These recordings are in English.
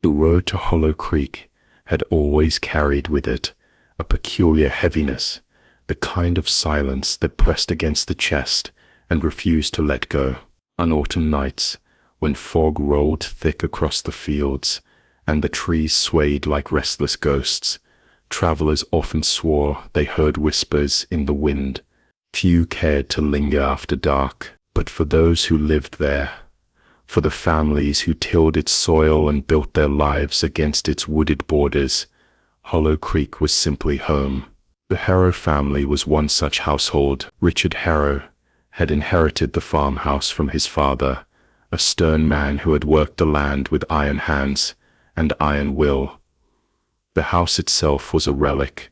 The road to Hollow Creek had always carried with it a peculiar heaviness, the kind of silence that pressed against the chest and refused to let go. On autumn nights, when fog rolled thick across the fields and the trees swayed like restless ghosts, travelers often swore they heard whispers in the wind. Few cared to linger after dark, but for those who lived there, for the families who tilled its soil and built their lives against its wooded borders, Hollow Creek was simply home. The Harrow family was one such household. Richard Harrow had inherited the farmhouse from his father, a stern man who had worked the land with iron hands and iron will. The house itself was a relic.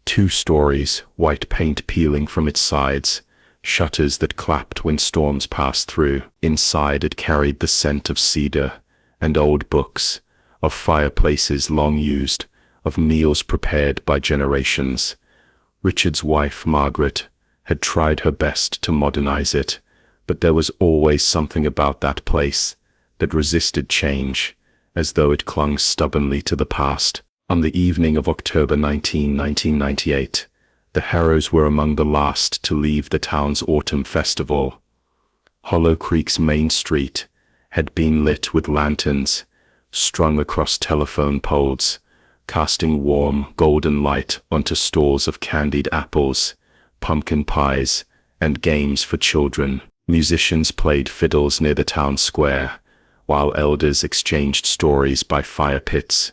2 stories, white paint peeling from its sides, shutters that clapped when storms passed through. Inside it carried the scent of cedar and old books, of fireplaces long used, of meals prepared by generations. Richard's wife, Margaret, had tried her best to modernize it, but there was always something about that place that resisted change, as though it clung stubbornly to the past. On the evening of October 19, 1998, the Harrows were among the last to leave the town's autumn festival. Hollow Creek's main street had been lit with lanterns, strung across telephone poles, casting warm, golden light onto stalls of candied apples, pumpkin pies, and games for children. Musicians played fiddles near the town square, while elders exchanged stories by fire pits.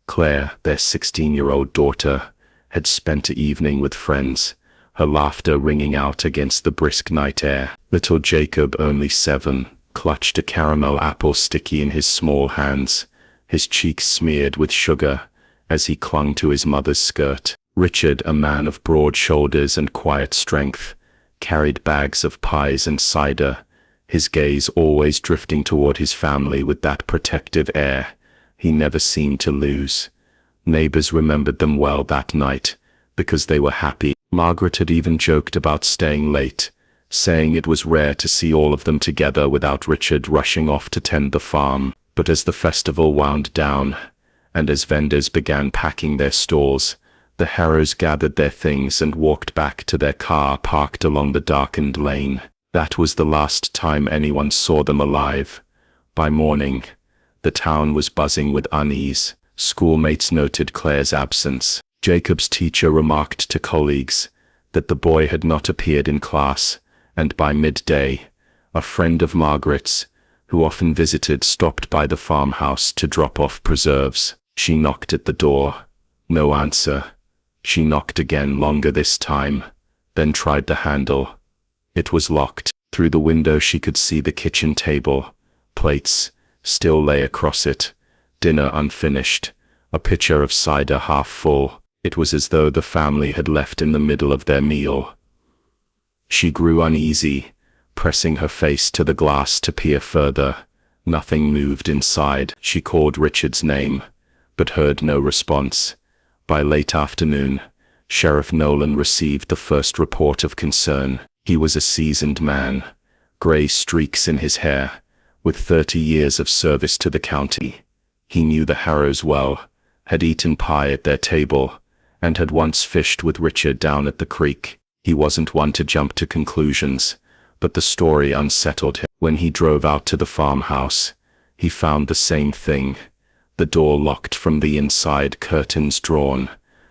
Claire, their 16-year-old daughter, had spent the evening with friends, her laughter ringing out against the brisk night air. Little Jacob, only 7, clutched a caramel apple sticky in his small hands, his cheeks smeared with sugar, as he clung to his mother's skirt. Richard, a man of broad shoulders and quiet strength, carried bags of pies and cider, his gaze always drifting toward his family with that protective air he never seemed to lose. Neighbors remembered them well that night, because they were happy. Margaret had even joked about staying late, saying it was rare to see all of them together without Richard rushing off to tend the farm. But as the festival wound down, and as vendors began packing their stalls, the Harrows gathered their things and walked back to their car parked along the darkened lane. That was the last time anyone saw them alive. By morning, the town was buzzing with unease. Schoolmates noted Claire's absence. Jacob's teacher remarked to colleagues that the boy had not appeared in class, and by midday, a friend of Margaret's, who often visited, stopped by the farmhouse to drop off preserves. She knocked at the door. No answer. She knocked again, longer this time, then tried the handle. It was locked. Through the window she could see the kitchen table. Plates still lay across it, dinner unfinished, a pitcher of cider half full. It was as though the family had left in the middle of their meal. She grew uneasy, pressing her face to the glass to peer further. Nothing moved inside. She called Richard's name, but heard no response. By late afternoon, Sheriff Nolan received the first report of concern. He was a seasoned man, gray streaks in his hair, with 30 years of service to the county. He knew the Harrows well, had eaten pie at their table, and had once fished with Richard down at the creek. He wasn't one to jump to conclusions, but the story unsettled him. When he drove out to the farmhouse, he found the same thing. The door locked from the inside, curtains drawn,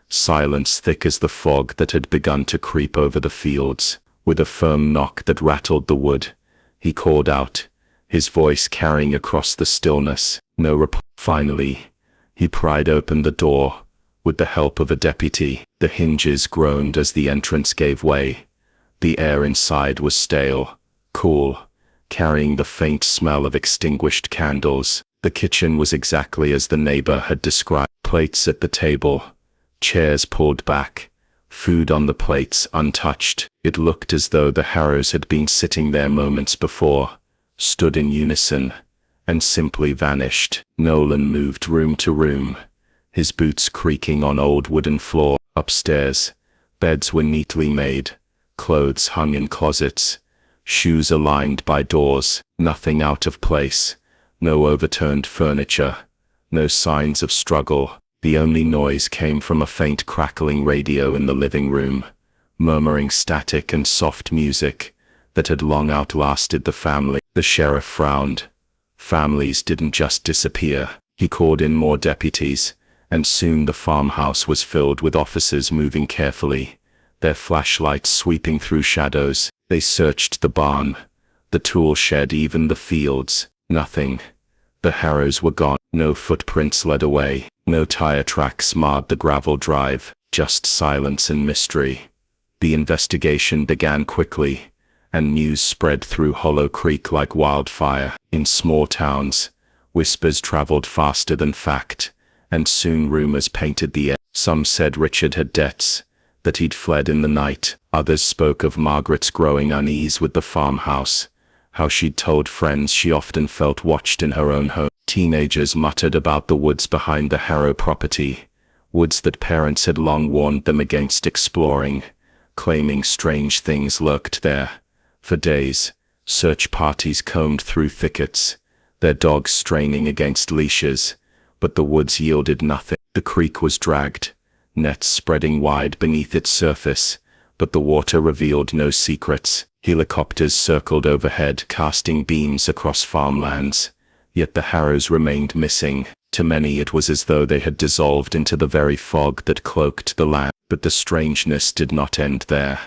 silence thick as the fog that had begun to creep over the fields. With a firm knock that rattled the wood, he called out, his voice carrying across the stillness. No reply. Finally, he pried open the door, with the help of a deputy. The hinges groaned as the entrance gave way. The air inside was stale, cool, carrying the faint smell of extinguished candles. The kitchen was exactly as the neighbor had described. Plates at the table, chairs pulled back, food on the plates untouched. It looked as though the Harrows had been sitting there moments before, stood in unison, and simply vanished. Nolan moved room to room, his boots creaking on old wooden floor. Upstairs, beds were neatly made, clothes hung in closets, shoes aligned by doors, nothing out of place, no overturned furniture, No signs of struggle. The only noise came from a faint crackling radio in the living room, murmuring static and soft music that had long outlasted the family. The sheriff frowned. Families didn't just disappear. He called in more deputies, and soon the farmhouse was filled with officers moving carefully, their flashlights sweeping through shadows. They searched the barn, the tool shed, even the fields. Nothing. The harrows were gone. No footprints led away. No tire tracks marred the gravel drive. Just silence and mystery. The investigation began quickly, and news spread through Hollow Creek like wildfire. In small towns, whispers traveled faster than fact, and soon rumors painted the air. Some said Richard had debts, that he'd fled in the night. Others spoke of Margaret's growing unease with the farmhouse, how she'd told friends she often felt watched in her own home. Teenagers muttered about the woods behind the Harrow property, woods that parents had long warned them against exploring, claiming strange things lurked there. For days, search parties combed through thickets, their dogs straining against leashes, but the woods yielded nothing. The creek was dragged, nets spreading wide beneath its surface, but the water revealed no secrets. Helicopters circled overhead, casting beams across farmlands, yet the harrows remained missing. To many it was as though they had dissolved into the very fog that cloaked the land. But the strangeness did not end there.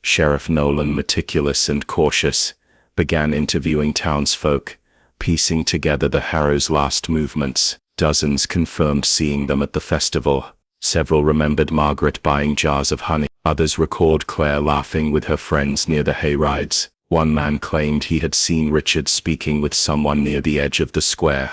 Sheriff Nolan, meticulous and cautious, began interviewing townsfolk, piecing together the harrow's last movements. Dozens confirmed seeing them at the festival. Several remembered Margaret buying jars of honey. Others recalled Claire laughing with her friends near the hayrides. One man claimed he had seen Richard speaking with someone near the edge of the square.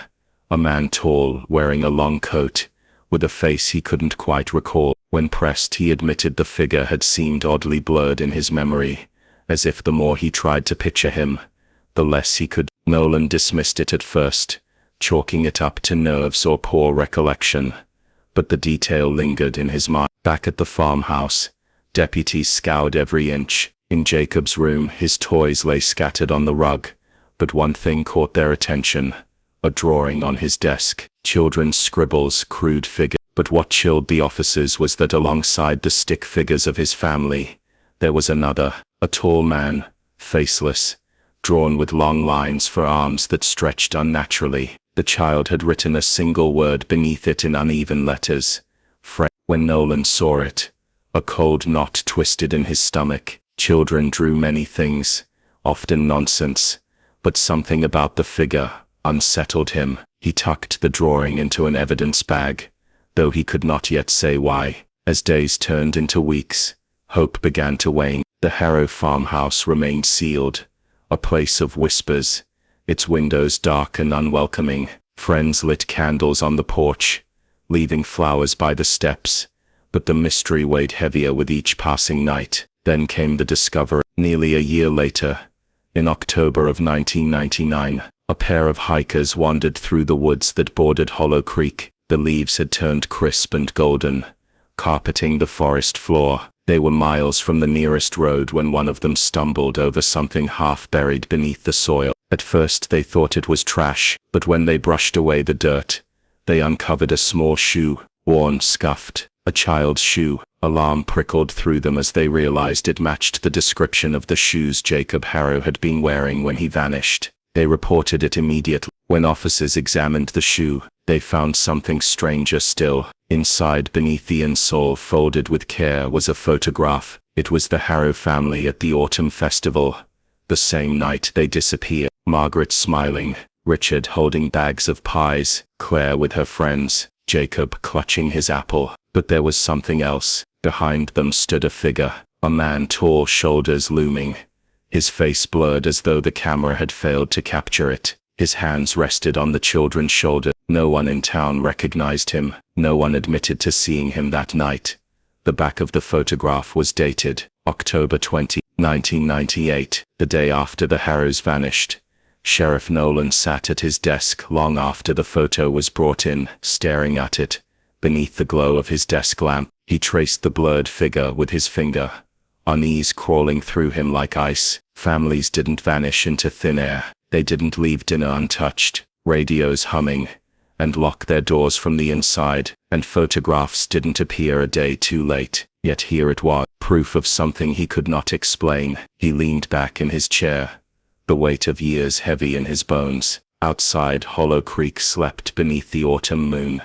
A man tall, wearing a long coat, with a face he couldn't quite recall. When pressed, he admitted the figure had seemed oddly blurred in his memory, as if the more he tried to picture him, the less he could. Nolan dismissed it at first, chalking it up to nerves or poor recollection. But the detail lingered in his mind. Back at the farmhouse, deputies scoured every inch. In Jacob's room, his toys lay scattered on the rug, but one thing caught their attention: a drawing on his desk. Children's scribbles, crude figures. But what chilled the officers was that alongside the stick figures of his family, there was another, a tall man, faceless, drawn with long lines for arms that stretched unnaturally. The child had written a single word beneath it in uneven letters: Fred. When Nolan saw it, a cold knot twisted in his stomach. Children drew many things, often nonsense, but something about the figure unsettled him. He tucked the drawing into an evidence bag, though he could not yet say why. As days turned into weeks, hope began to wane. The Harrow farmhouse remained sealed, a place of whispers, its windows dark and unwelcoming. Friends lit candles on the porch, leaving flowers by the steps, but the mystery weighed heavier with each passing night. Then came the discovery. Nearly a year later, in October of 1999, a pair of hikers wandered through the woods that bordered Hollow Creek. The leaves had turned crisp and golden, carpeting the forest floor. They were miles from the nearest road when one of them stumbled over something half buried beneath the soil. At first they thought it was trash, but when they brushed away the dirt, they uncovered a small shoe, worn, scuffed, a child's shoe. Alarm prickled through them as they realized it matched the description of the shoes Jacob Harrow had been wearing when he vanished. They reported it immediately. When officers examined the shoe, they found something stranger still. Inside, beneath the insole folded with care, was a photograph. It was the Harrow family at the autumn festival, the same night they disappeared. Margaret smiling, Richard holding bags of pies, Claire with her friends, Jacob clutching his apple. But there was something else. Behind them stood a figure, a man, tall, shoulders looming, his face blurred as though the camera had failed to capture it. His hands rested on the children's shoulder. No one in town recognized him. No one admitted to seeing him that night. The back of the photograph was dated October 20, 1998, the day after the Harrows vanished. Sheriff Nolan sat at his desk long after the photo was brought in, staring at it. Beneath the glow of his desk lamp, he traced the blurred figure with his finger, unease crawling through him like ice. Families didn't vanish into thin air. They didn't leave dinner untouched, radios humming, and lock their doors from the inside, and photographs didn't appear a day too late. Yet here it was, proof of something he could not explain. He leaned back in his chair, the weight of years heavy in his bones. Outside, Hollow Creek slept beneath the autumn moon,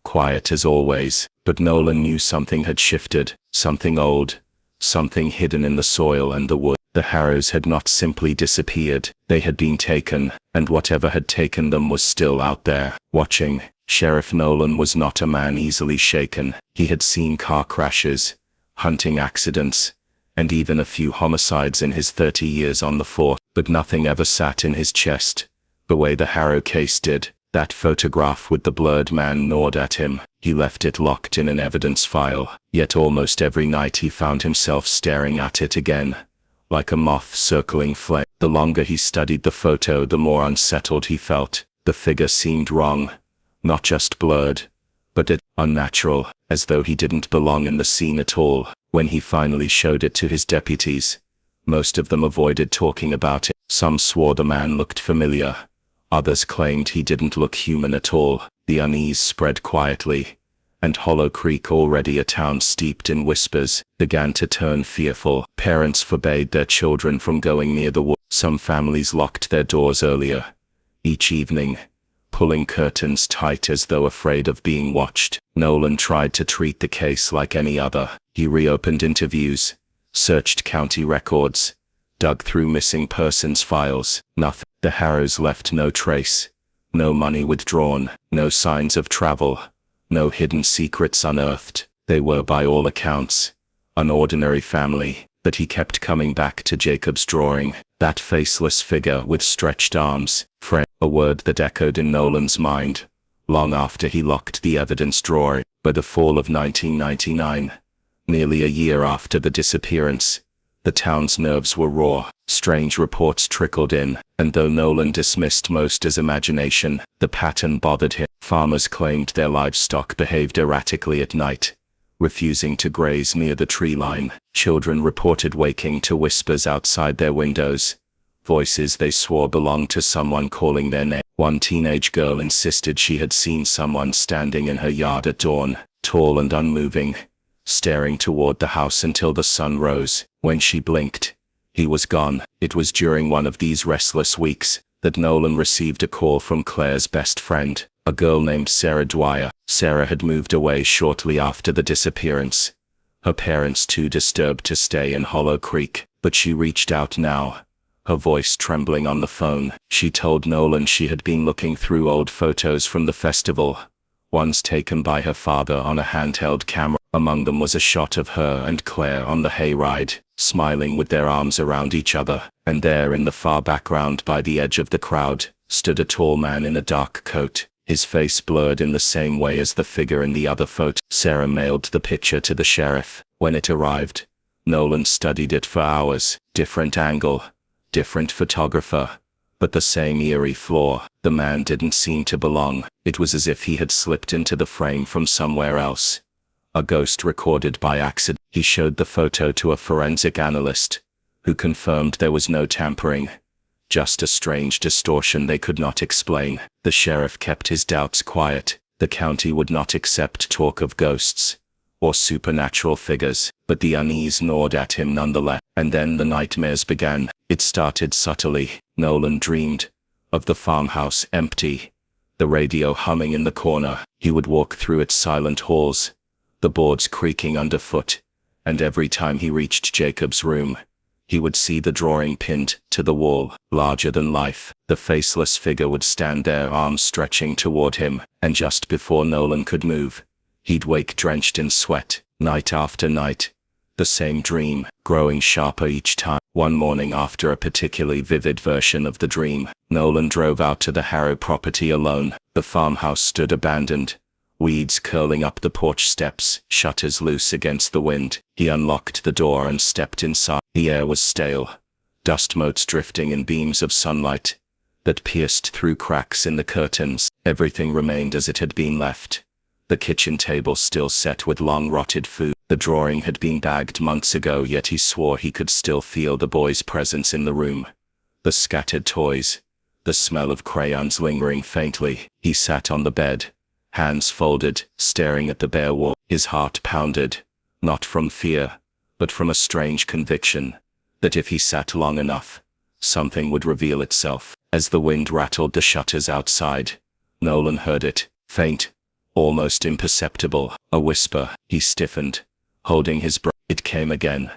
quiet as always, but Nolan knew something had shifted, something old, something hidden in the soil and the wood. The Harrows had not simply disappeared, they had been taken, and whatever had taken them was still out there, watching. Sheriff Nolan was not a man easily shaken. He had seen car crashes, hunting accidents, and even a few homicides in his 30 years on the force, but nothing ever sat in his chest the way the Harrow case did. That photograph with the blurred man gnawed at him. He left it locked in an evidence file, yet almost every night he found himself staring at it again, like a moth circling flame. The longer he studied the photo, the more unsettled he felt. The figure seemed wrong, not just blurred, but unnatural, as though he didn't belong in the scene at all. When he finally showed it to his deputies, most of them avoided talking about it. Some swore the man looked familiar. Others claimed he didn't look human at all. The unease spread quietly, and Hollow Creek, already a town steeped in whispers, began to turn fearful. Parents forbade their children from going near the woods. Some families locked their doors earlier each evening, pulling curtains tight as though afraid of being watched. Nolan tried to treat the case like any other. He reopened interviews, searched county records, dug through missing persons files. Nothing. The Harrows left no trace, no money withdrawn, no signs of travel, no hidden secrets unearthed. They were, by all accounts, an ordinary family, but he kept coming back to Jacob's drawing, that faceless figure with stretched arms. Friend, a word that echoed in Nolan's mind, long after he locked the evidence drawer. By the fall of 1999, nearly a year after the disappearance, the town's nerves were raw. Strange reports trickled in, and though Nolan dismissed most as imagination, the pattern bothered him. Farmers claimed their livestock behaved erratically at night, refusing to graze near the tree line. Children reported waking to whispers outside their windows, voices they swore belonged to someone calling their name. One teenage girl insisted she had seen someone standing in her yard at dawn, tall and unmoving, staring toward the house until the sun rose. When she blinked, he was gone. It was during one of these restless weeks that Nolan received a call from Claire's best friend, a girl named Sarah Dwyer. Sarah had moved away shortly after the disappearance, her parents too disturbed to stay in Hollow Creek, but she reached out now, her voice trembling on the phone. She told Nolan she had been looking through old photos from the festival, ones taken by her father on a handheld camera. Among them was a shot of her and Claire on the hayride, smiling with their arms around each other, and there in the far background by the edge of the crowd, stood a tall man in a dark coat, his face blurred in the same way as the figure in the other photo. Sarah mailed the picture to the sheriff. When it arrived, Nolan studied it for hours. Different angle, different photographer, but the same eerie flaw. The man didn't seem to belong. It was as if he had slipped into the frame from somewhere else. A ghost recorded by accident. He showed the photo to a forensic analyst, who confirmed there was no tampering, just a strange distortion they could not explain. The sheriff kept his doubts quiet. The county would not accept talk of ghosts or supernatural figures, but the unease gnawed at him nonetheless. And then the nightmares began. It started subtly. Nolan dreamed of the farmhouse empty, the radio humming in the corner. He would walk through its silent halls, the boards creaking underfoot, and every time he reached Jacob's room, he would see the drawing pinned to the wall, larger than life. The faceless figure would stand there, arms stretching toward him, and just before Nolan could move, he'd wake drenched in sweat. Night after night, the same dream, growing sharper each time. One morning, after a particularly vivid version of the dream, Nolan drove out to the Harrow property alone. The farmhouse stood abandoned, weeds curling up the porch steps, shutters loose against the wind. He unlocked the door and stepped inside. The air was stale, dust motes drifting in beams of sunlight that pierced through cracks in the curtains. Everything remained as it had been left. The kitchen table still set with long rotted food. The drawing had been bagged months ago, yet he swore he could still feel the boy's presence in the room. The scattered toys, the smell of crayons lingering faintly. He sat on the bed, hands folded, staring at the bare wall. His heart pounded, not from fear, but from a strange conviction that if he sat long enough, something would reveal itself. As the wind rattled the shutters outside, Nolan heard it, faint, almost imperceptible, a whisper. He stiffened, holding his breath. It came again,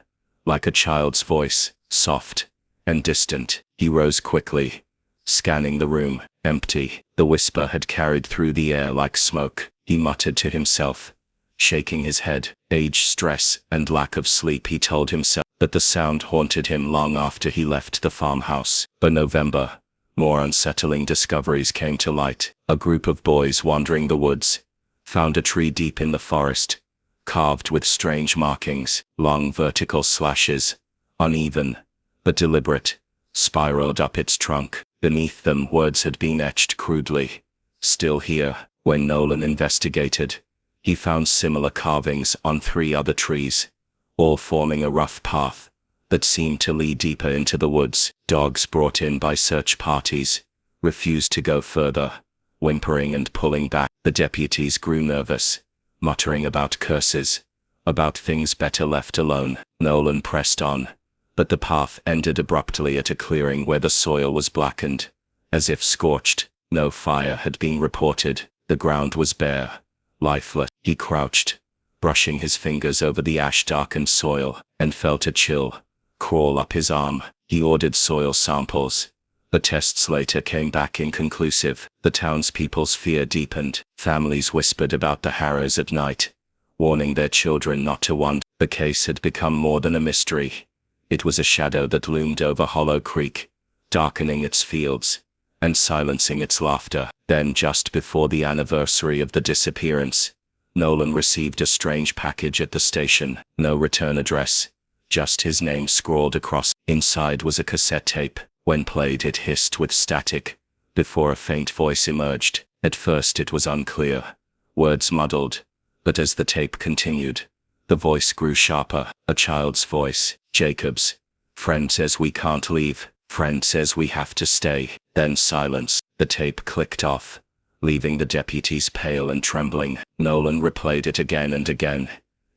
like a child's voice, soft and distant. He rose quickly, scanning the room, empty. The whisper had carried through the air like smoke. He muttered to himself, shaking his head. Age, stress, and lack of sleep. He told himself that the sound haunted him long after he left the farmhouse. By November, more unsettling discoveries came to light. A group of boys wandering the woods found a tree deep in the forest, carved with strange markings. Long vertical slashes, uneven but deliberate, spiraled up its trunk. Beneath them, words had been etched crudely. Still here. When Nolan investigated, he found similar carvings on 3 other trees, all forming a rough path that seemed to lead deeper into the woods. Dogs brought in by search parties refused to go further, whimpering and pulling back. The deputies grew nervous, muttering about curses, about things better left alone. Nolan pressed on, but the path ended abruptly at a clearing where the soil was blackened, as if scorched. No fire had been reported. The ground was bare, lifeless. He crouched, brushing his fingers over the ash-darkened soil, and felt a chill crawl up his arm. He ordered soil samples. The tests later came back inconclusive. The townspeople's fear deepened. Families whispered about the Harrows at night, warning their children not to wander. The case had become more than a mystery. It was a shadow that loomed over Hollow Creek, darkening its fields and silencing its laughter. Then, just before the anniversary of the disappearance, Nolan received a strange package at the station. No return address, just his name scrawled across. Inside was a cassette tape. When played, it hissed with static, before a faint voice emerged. At first it was unclear, words muddled, but as the tape continued, the voice grew sharper. A child's voice. Jacob's. Friend says we can't leave. Friend says we have to stay. Then silence. The tape clicked off, leaving the deputies pale and trembling. Nolan replayed it again and again,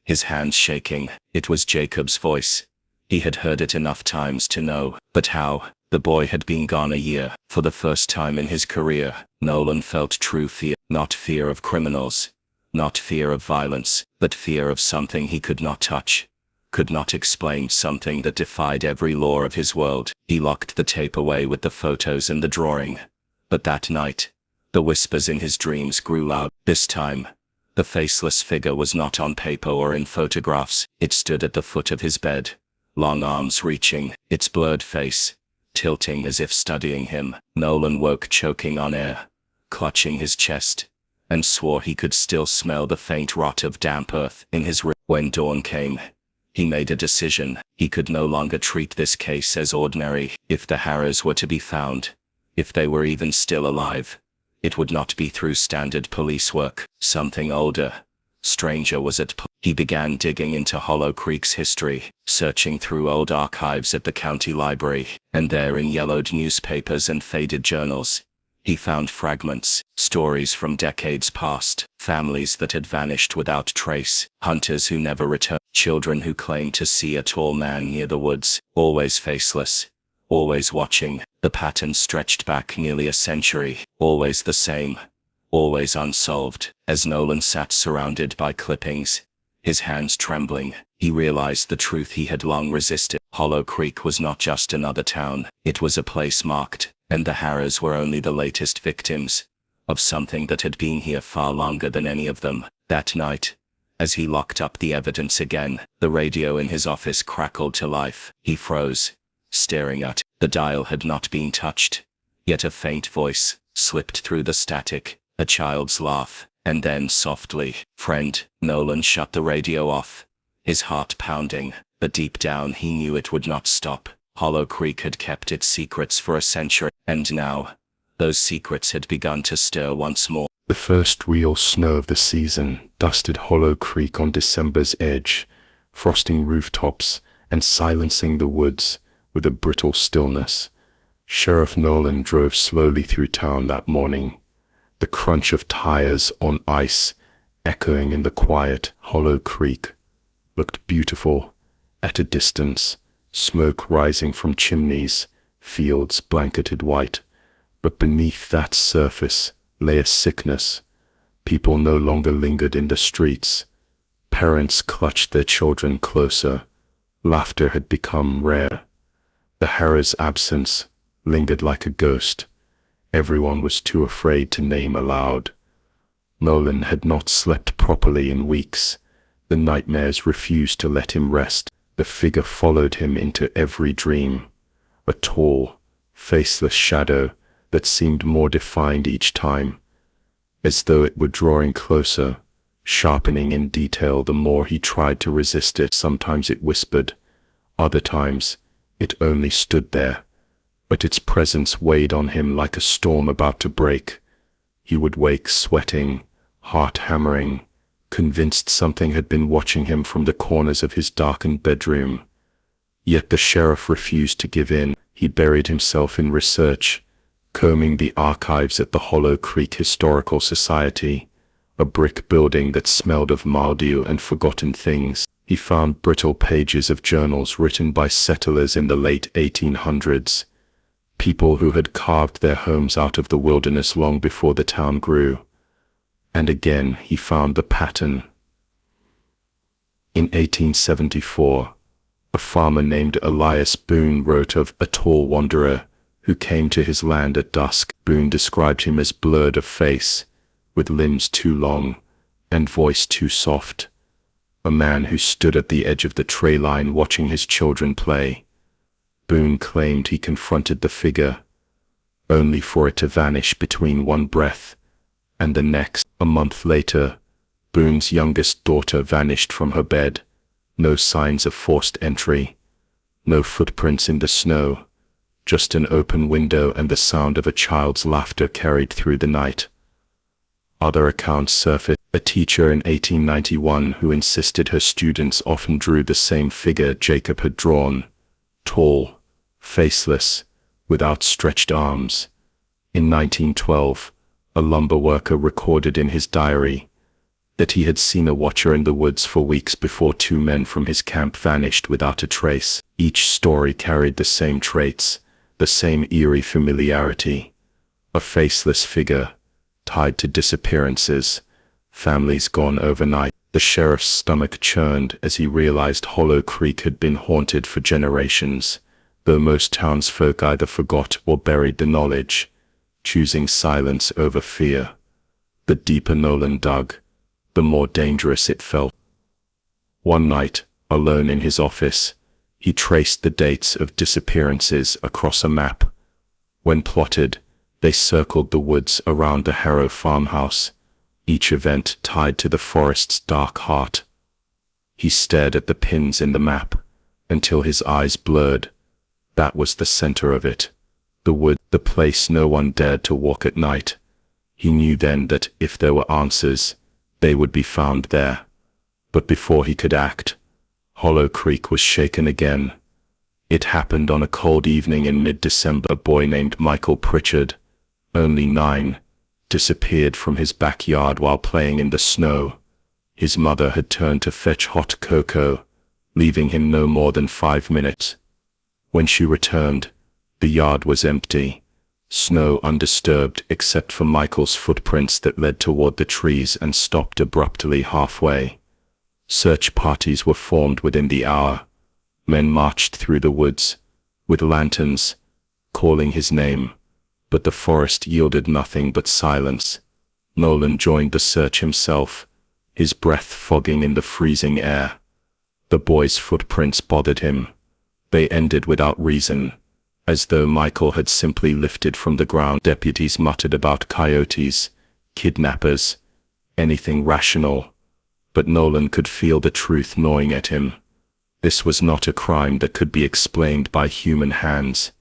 his hands shaking. It was Jacob's voice. He had heard it enough times to know. But how? The boy had been gone a year. For the first time in his career, Nolan felt true fear. Not fear of criminals, not fear of violence, but fear of something he could not touch, could not explain, something that defied every law of his world. He locked the tape away with the photos and the drawing. But that night, the whispers in his dreams grew loud. This time, the faceless figure was not on paper or in photographs. It stood at the foot of his bed, long arms reaching, its blurred face tilting as if studying him. Nolan woke choking on air, clutching his chest, and swore he could still smell the faint rot of damp earth in his room. When dawn came, he made a decision. He could no longer treat this case as ordinary. If the Harrows were to be found, if they were even still alive, it would not be through standard police work. Something older, stranger was at play. He began digging into Hollow Creek's history, searching through old archives at the county library, and there in yellowed newspapers and faded journals, he found fragments, stories from decades past, families that had vanished without trace, hunters who never returned, children who claimed to see a tall man near the woods, always faceless, always watching. The pattern stretched back nearly a century, always the same, always unsolved. As Nolan sat surrounded by clippings, his hands trembling, he realized the truth he had long resisted. Hollow Creek was not just another town, it was a place marked, and the Harrows were only the latest victims of something that had been here far longer than any of them. That night, as he locked up the evidence again, the radio in his office crackled to life. He froze, staring at it. The dial had not been touched, yet a faint voice slipped through the static, a child's laugh, and then softly, "Friend." Nolan shut the radio off, his heart pounding, but deep down he knew it would not stop. Hollow Creek had kept its secrets for a century, and now, those secrets had begun to stir once more. The first real snow of the season dusted Hollow Creek on December's edge, frosting rooftops and silencing the woods with a brittle stillness. Sheriff Nolan drove slowly through town that morning, the crunch of tires on ice echoing in the quiet. Hollow Creek looked beautiful at a distance, smoke rising from chimneys, fields blanketed white. But beneath that surface lay a sickness. People no longer lingered in the streets. Parents clutched their children closer. Laughter had become rare. The Harrow's absence lingered like a ghost. Everyone was too afraid to name aloud. Nolan had not slept properly in weeks. The nightmares refused to let him rest. The figure followed him into every dream. A tall, faceless shadow that seemed more defined each time, as though it were drawing closer, sharpening in detail the more he tried to resist it. Sometimes it whispered, other times it only stood there, but its presence weighed on him like a storm about to break. He would wake sweating, heart hammering, convinced something had been watching him from the corners of his darkened bedroom. Yet the sheriff refused to give in. He buried himself in research, combing the archives at the Hollow Creek Historical Society, a brick building that smelled of mildew and forgotten things. He found brittle pages of journals written by settlers in the late 1800s, people who had carved their homes out of the wilderness long before the town grew. And again he found the pattern. In 1874, a farmer named Elias Boone wrote of a tall wanderer who came to his land at dusk. Boone described him as blurred of face, with limbs too long and voice too soft, a man who stood at the edge of the tray line watching his children play. Boone claimed he confronted the figure, only for it to vanish between one breath and the next. A month later, Boone's youngest daughter vanished from her bed. No signs of forced entry, no footprints in the snow, just an open window and the sound of a child's laughter carried through the night. Other accounts surfaced. A teacher in 1891 who insisted her students often drew the same figure Jacob had drawn, tall, faceless, with outstretched arms. In 1912, a lumber worker recorded in his diary that he had seen a watcher in the woods for weeks before two men from his camp vanished without a trace. Each story carried the same traits, the same eerie familiarity. A faceless figure, tied to disappearances, families gone overnight. The sheriff's stomach churned as he realized Hollow Creek had been haunted for generations, though most townsfolk either forgot or buried the knowledge, choosing silence over fear. The deeper Nolan dug, the more dangerous it felt. One night, alone in his office, he traced the dates of disappearances across a map. When plotted, they circled the woods around the Harrow farmhouse, each event tied to the forest's dark heart. He stared at the pins in the map until his eyes blurred. That was the center of it. The wood, the place no one dared to walk at night. He knew then that if there were answers, they would be found there. But before he could act, Hollow Creek was shaken again. It happened on a cold evening in mid-December. A boy named Michael Pritchard, only 9, disappeared from his backyard while playing in the snow. His mother had turned to fetch hot cocoa, leaving him no more than 5 minutes. When she returned, the yard was empty, snow undisturbed except for Michael's footprints that led toward the trees and stopped abruptly halfway. Search parties were formed within the hour. Men marched through the woods, with lanterns, calling his name, but the forest yielded nothing but silence. Nolan joined the search himself, his breath fogging in the freezing air. The boy's footprints bothered him. They ended without reason, as though Michael had simply lifted from the ground. Deputies muttered about coyotes, kidnappers, anything rational, but Nolan could feel the truth gnawing at him. This was not a crime that could be explained by human hands.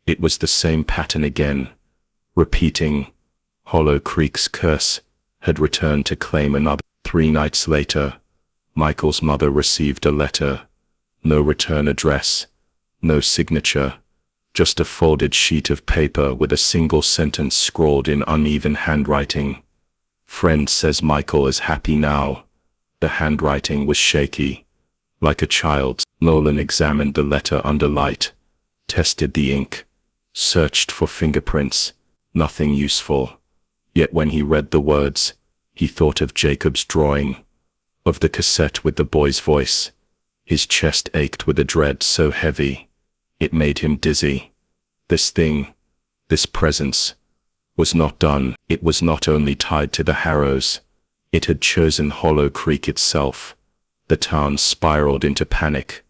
It was the same pattern again, repeating. Hollow Creek's curse had returned to claim another. 3 nights later, Michael's mother received a letter. No return address, no signature, just a folded sheet of paper with a single sentence scrawled in uneven handwriting. "Friend says Michael is happy now." The handwriting was shaky, like a child's. Nolan examined the letter under light, tested the ink, searched for fingerprints. Nothing useful. Yet when he read the words, he thought of Jacob's drawing, of the cassette with the boy's voice. His chest ached with a dread so heavy, it made him dizzy. This thing, this presence, was not done. It was not only tied to the Harrows, it had chosen Hollow Creek itself. The town spiraled into panic.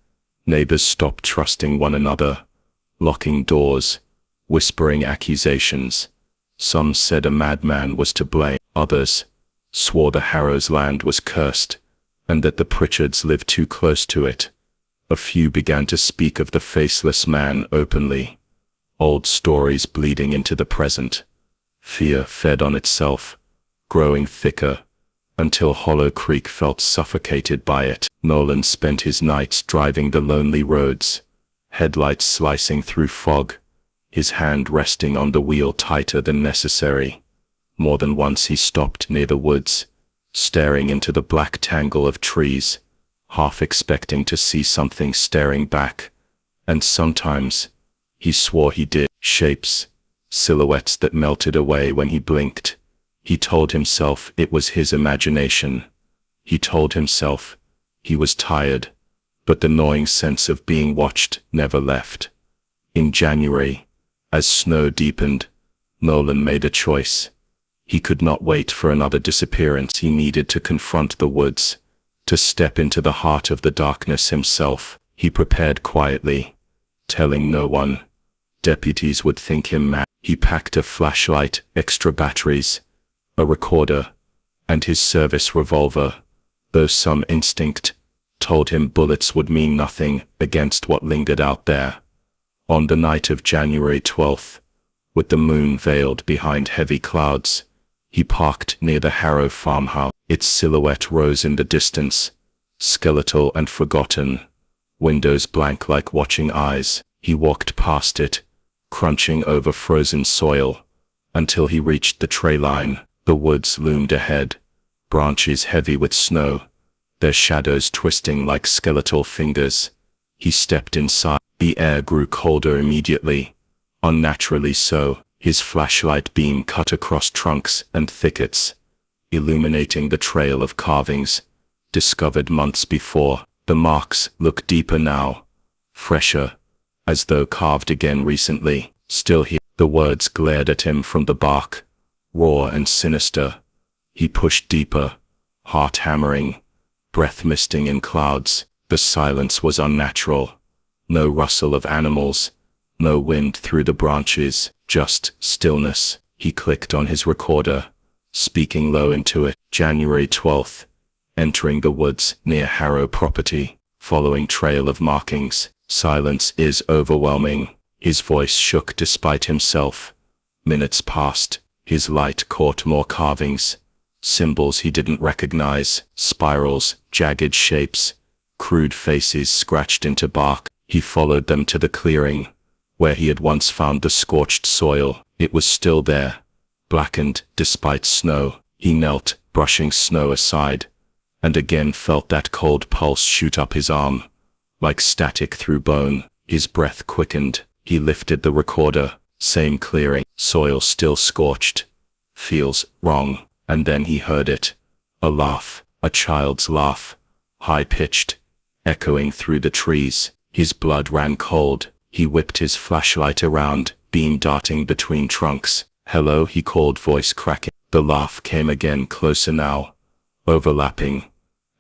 Neighbors stopped trusting one another, locking doors, whispering accusations. Some said a madman was to blame. Others swore the Harrows' land was cursed, and that the Pritchards lived too close to it. A few began to speak of the faceless man openly. Old stories bleeding into the present. Fear fed on itself, growing thicker, until Hollow Creek felt suffocated by it. Nolan spent his nights driving the lonely roads, headlights slicing through fog, his hand resting on the wheel tighter than necessary. More than once he stopped near the woods, staring into the black tangle of trees, half expecting to see something staring back. And sometimes, he swore he did. Shapes, silhouettes that melted away when he blinked. He told himself it was his imagination. He told himself he was tired, but the gnawing sense of being watched never left. In January, as snow deepened, Nolan made a choice. He could not wait for another disappearance. He needed to confront the woods, to step into the heart of the darkness himself. He prepared quietly, telling no one. Deputies would think him mad. He packed a flashlight, extra batteries, a recorder, and his service revolver, though some instinct told him bullets would mean nothing against what lingered out there. On the night of January 12th, with the moon veiled behind heavy clouds, he parked near the Harrow farmhouse. Its silhouette rose in the distance, skeletal and forgotten, windows blank like watching eyes. He walked past it, crunching over frozen soil, until he reached the tray line. The woods loomed ahead, branches heavy with snow, their shadows twisting like skeletal fingers. He stepped inside. The air grew colder immediately, unnaturally so. His flashlight beam cut across trunks and thickets, illuminating the trail of carvings, discovered months before. The marks looked deeper now, fresher, as though carved again recently. Still here, the words glared at him from the bark, raw and sinister. He pushed deeper, heart hammering, breath misting in clouds. The silence was unnatural. No rustle of animals, no wind through the branches, just stillness. He clicked on his recorder, speaking low into it. January 12th, entering the woods near Harrow property, following trail of markings. Silence is overwhelming. His voice shook despite himself. Minutes passed. His light caught more carvings, symbols he didn't recognize, spirals, jagged shapes, crude faces scratched into bark. He followed them to the clearing, where he had once found the scorched soil. It was still there, blackened despite snow. He knelt, brushing snow aside, and again felt that cold pulse shoot up his arm, like static through bone. His breath quickened. He lifted the recorder. Same clearing, soil still scorched. Feels wrong. And then he heard it. A laugh, a child's laugh, high-pitched, echoing through the trees. His blood ran cold. He whipped his flashlight around, beam darting between trunks. "Hello," he called, voice cracking. The laugh came again, closer now, overlapping,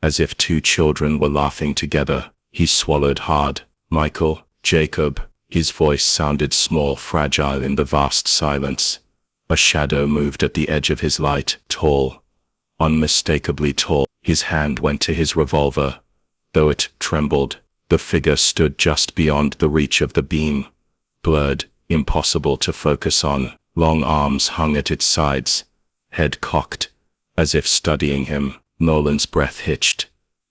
as if two children were laughing together. He swallowed hard. "Michael, Jacob." His voice sounded small, fragile in the vast silence. A shadow moved at the edge of his light, tall, unmistakably tall. His hand went to his revolver. Though it trembled, the figure stood just beyond the reach of the beam, blurred, impossible to focus on. Long arms hung at its sides, head cocked, as if studying him. Nolan's breath hitched,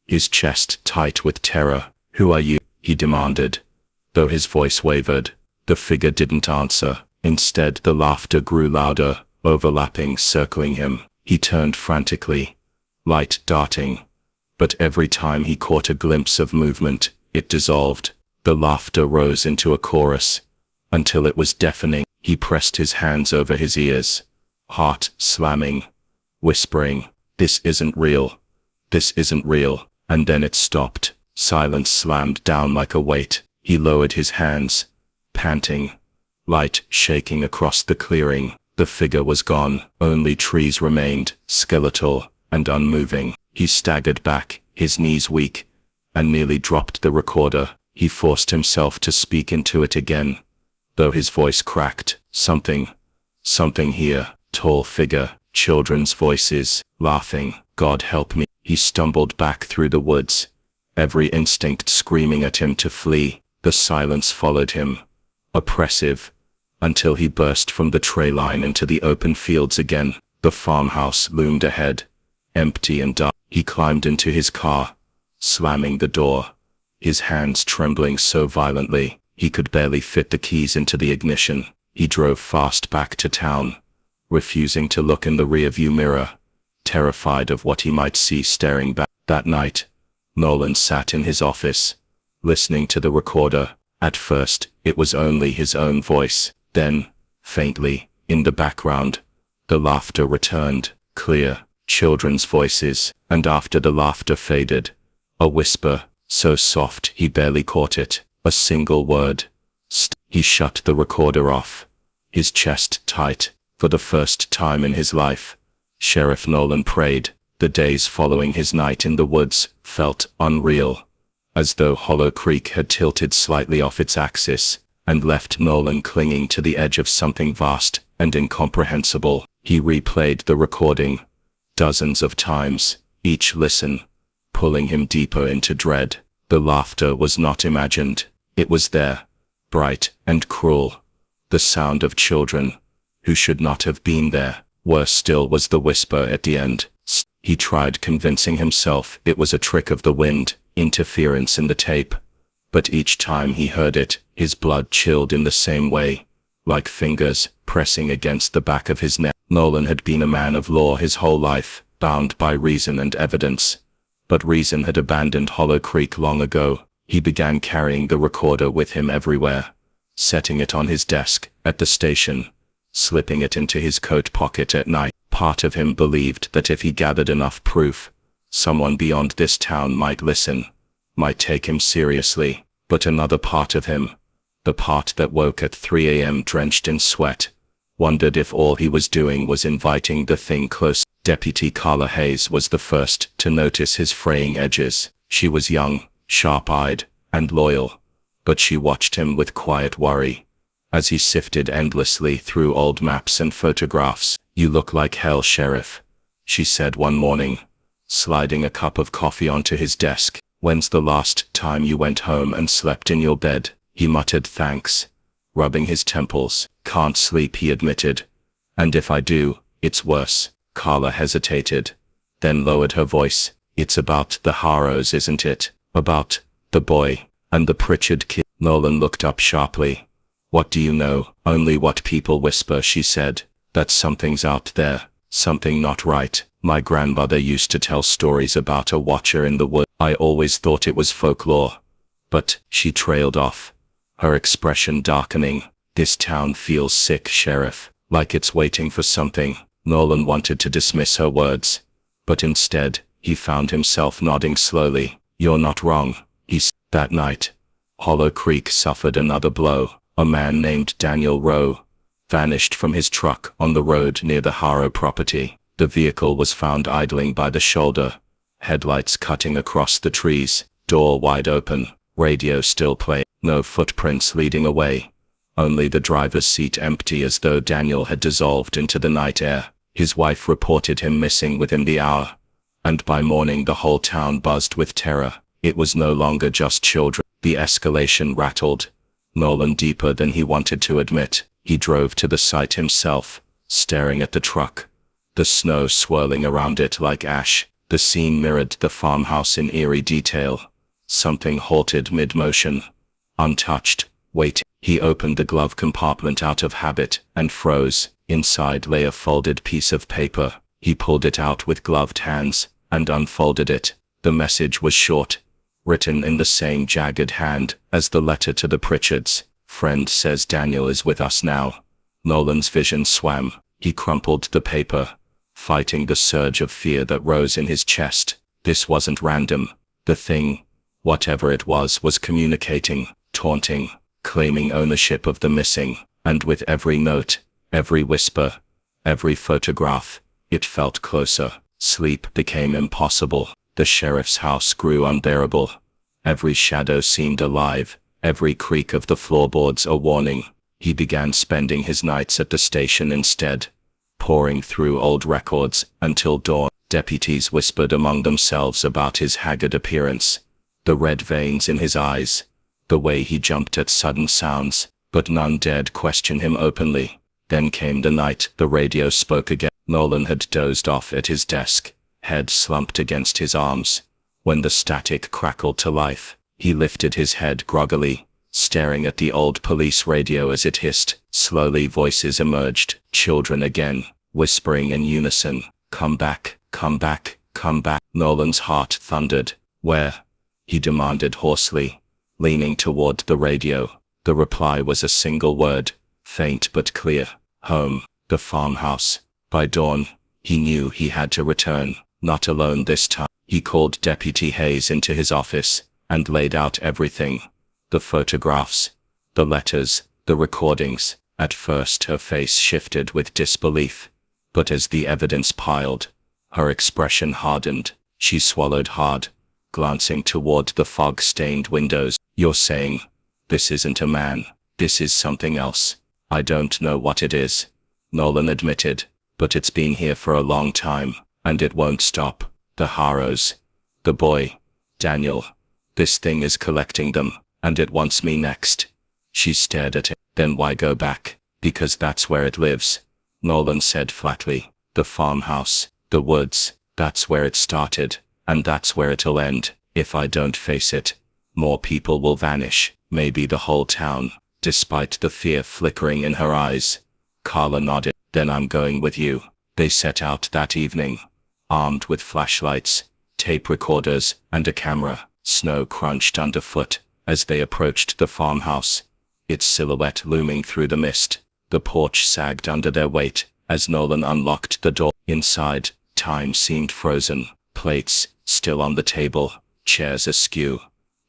his chest tight with terror. "Who are you?" he demanded, though his voice wavered. The figure didn't answer. Instead, the laughter grew louder, overlapping, circling him. He turned frantically, light darting. But every time he caught a glimpse of movement, it dissolved. The laughter rose into a chorus, until it was deafening. He pressed his hands over his ears, heart slamming, whispering, "This isn't real. This isn't real." And then it stopped. Silence slammed down like a weight. He lowered his hands, panting, light shaking across the clearing. The figure was gone. Only trees remained, skeletal and unmoving. He staggered back, his knees weak, and nearly dropped the recorder. He forced himself to speak into it again, though his voice cracked. Something here. Tall figure, children's voices, laughing. God help me. He stumbled back through the woods, every instinct screaming at him to flee. The silence followed him, oppressive, until he burst from the tray line into the open fields again. The farmhouse loomed ahead, empty and dark. He climbed into his car, slamming the door, his hands trembling so violently he could barely fit the keys into the ignition. He drove fast back to town, refusing to look in the rearview mirror, terrified of what he might see staring back. That night, Nolan sat in his office, listening to the recorder. At first, it was only his own voice. Then, faintly, in the background, the laughter returned, clear, children's voices. And after the laughter faded, a whisper, so soft he barely caught it, a single word. He shut the recorder off, his chest tight. For the first time in his life, Sheriff Nolan prayed. The days following his night in the woods felt unreal, as though Hollow Creek had tilted slightly off its axis and left Nolan clinging to the edge of something vast and incomprehensible. He replayed the recording dozens of times, each listen pulling him deeper into dread. The laughter was not imagined. It was there, bright and cruel. The sound of children who should not have been there. Worse still was the whisper at the end. He tried convincing himself it was a trick of the wind, interference in the tape. But each time he heard it, his blood chilled in the same way, like fingers pressing against the back of his neck. Nolan had been a man of law his whole life, bound by reason and evidence. But reason had abandoned Hollow Creek long ago. He began carrying the recorder with him everywhere, setting it on his desk, at the station, slipping it into his coat pocket at night. Part of him believed that if he gathered enough proof, someone beyond this town might listen, might take him seriously. But another part of him, the part that woke at 3 a.m. drenched in sweat, wondered if all he was doing was inviting the thing close. Deputy Carla Hayes was the first to notice his fraying edges. She was young, sharp-eyed, and loyal, but she watched him with quiet worry as he sifted endlessly through old maps and photographs. "You look like hell, Sheriff," she said one morning, sliding a cup of coffee onto his desk. "When's the last time you went home and slept in your bed?" He muttered thanks, rubbing his temples. "Can't sleep," he admitted. "And if I do, it's worse." Carla hesitated, then lowered her voice. "It's about the Harrows, isn't it? About the boy and the Pritchard kid?" Nolan looked up sharply. "What do you know?" "Only what people whisper," she said. "That something's out there, something not right. My grandmother used to tell stories about a watcher in the wood. I always thought it was folklore." But she trailed off, her expression darkening. "This town feels sick, Sheriff, like it's waiting for something." Nolan wanted to dismiss her words, but instead, he found himself nodding slowly. "You're not wrong," he said. That night, Hollow Creek suffered another blow. A man named Daniel Rowe vanished from his truck on the road near the Harrow property. The vehicle was found idling by the shoulder, headlights cutting across the trees, door wide open, radio still playing. No footprints leading away, only the driver's seat empty, as though Daniel had dissolved into the night air. His wife reported him missing within the hour, and by morning the whole town buzzed with terror. It was no longer just children. The escalation rattled Nolan deeper than he wanted to admit. He drove to the site himself, staring at the truck, the snow swirling around it like ash. The scene mirrored the farmhouse in eerie detail. Something halted mid-motion, untouched, waiting. He opened the glove compartment out of habit and froze. Inside lay a folded piece of paper. He pulled it out with gloved hands and unfolded it. The message was short, written in the same jagged hand as the letter to the Pritchards. "Friend says Daniel is with us now." Nolan's vision swam. He crumpled the paper, fighting the surge of fear that rose in his chest. This wasn't random. The thing, whatever it was communicating, taunting, claiming ownership of the missing. And with every note, every whisper, every photograph, it felt closer. Sleep became impossible. The sheriff's house grew unbearable. Every shadow seemed alive, every creak of the floorboards a warning. He began spending his nights at the station instead, poring through old records until dawn. Deputies whispered among themselves about his haggard appearance, the red veins in his eyes, the way he jumped at sudden sounds, but none dared question him openly. Then came the night the radio spoke again. Nolan had dozed off at his desk, head slumped against his arms. When the static crackled to life, he lifted his head groggily, staring at the old police radio as it hissed. Slowly voices emerged, children again, whispering in unison, "Come back, come back, come back." Nolan's heart thundered. "Where?" he demanded hoarsely, leaning toward the radio. The reply was a single word, faint but clear. "Home, the farmhouse." By dawn, he knew he had to return, not alone this time. He called Deputy Hayes into his office and laid out everything. The photographs, the letters, the recordings. At first her face shifted with disbelief, but as the evidence piled, her expression hardened. She swallowed hard, glancing toward the fog-stained windows. "You're saying, this isn't a man, this is something else." "I don't know what it is," Nolan admitted, "but it's been here for a long time, and it won't stop. The Harrows, the boy, Daniel, this thing is collecting them, and it wants me next." She stared at him. "Then why go back?" "Because that's where it lives," Nolan said flatly. "The farmhouse, the woods, that's where it started, and that's where it'll end. If I don't face it, more people will vanish, maybe the whole town." Despite the fear flickering in her eyes, Carla nodded. "Then I'm going with you." They set out that evening, armed with flashlights, tape recorders, and a camera. Snow crunched underfoot as they approached the farmhouse, its silhouette looming through the mist. The porch sagged under their weight as Nolan unlocked the door. Inside, time seemed frozen, plates still on the table, chairs askew,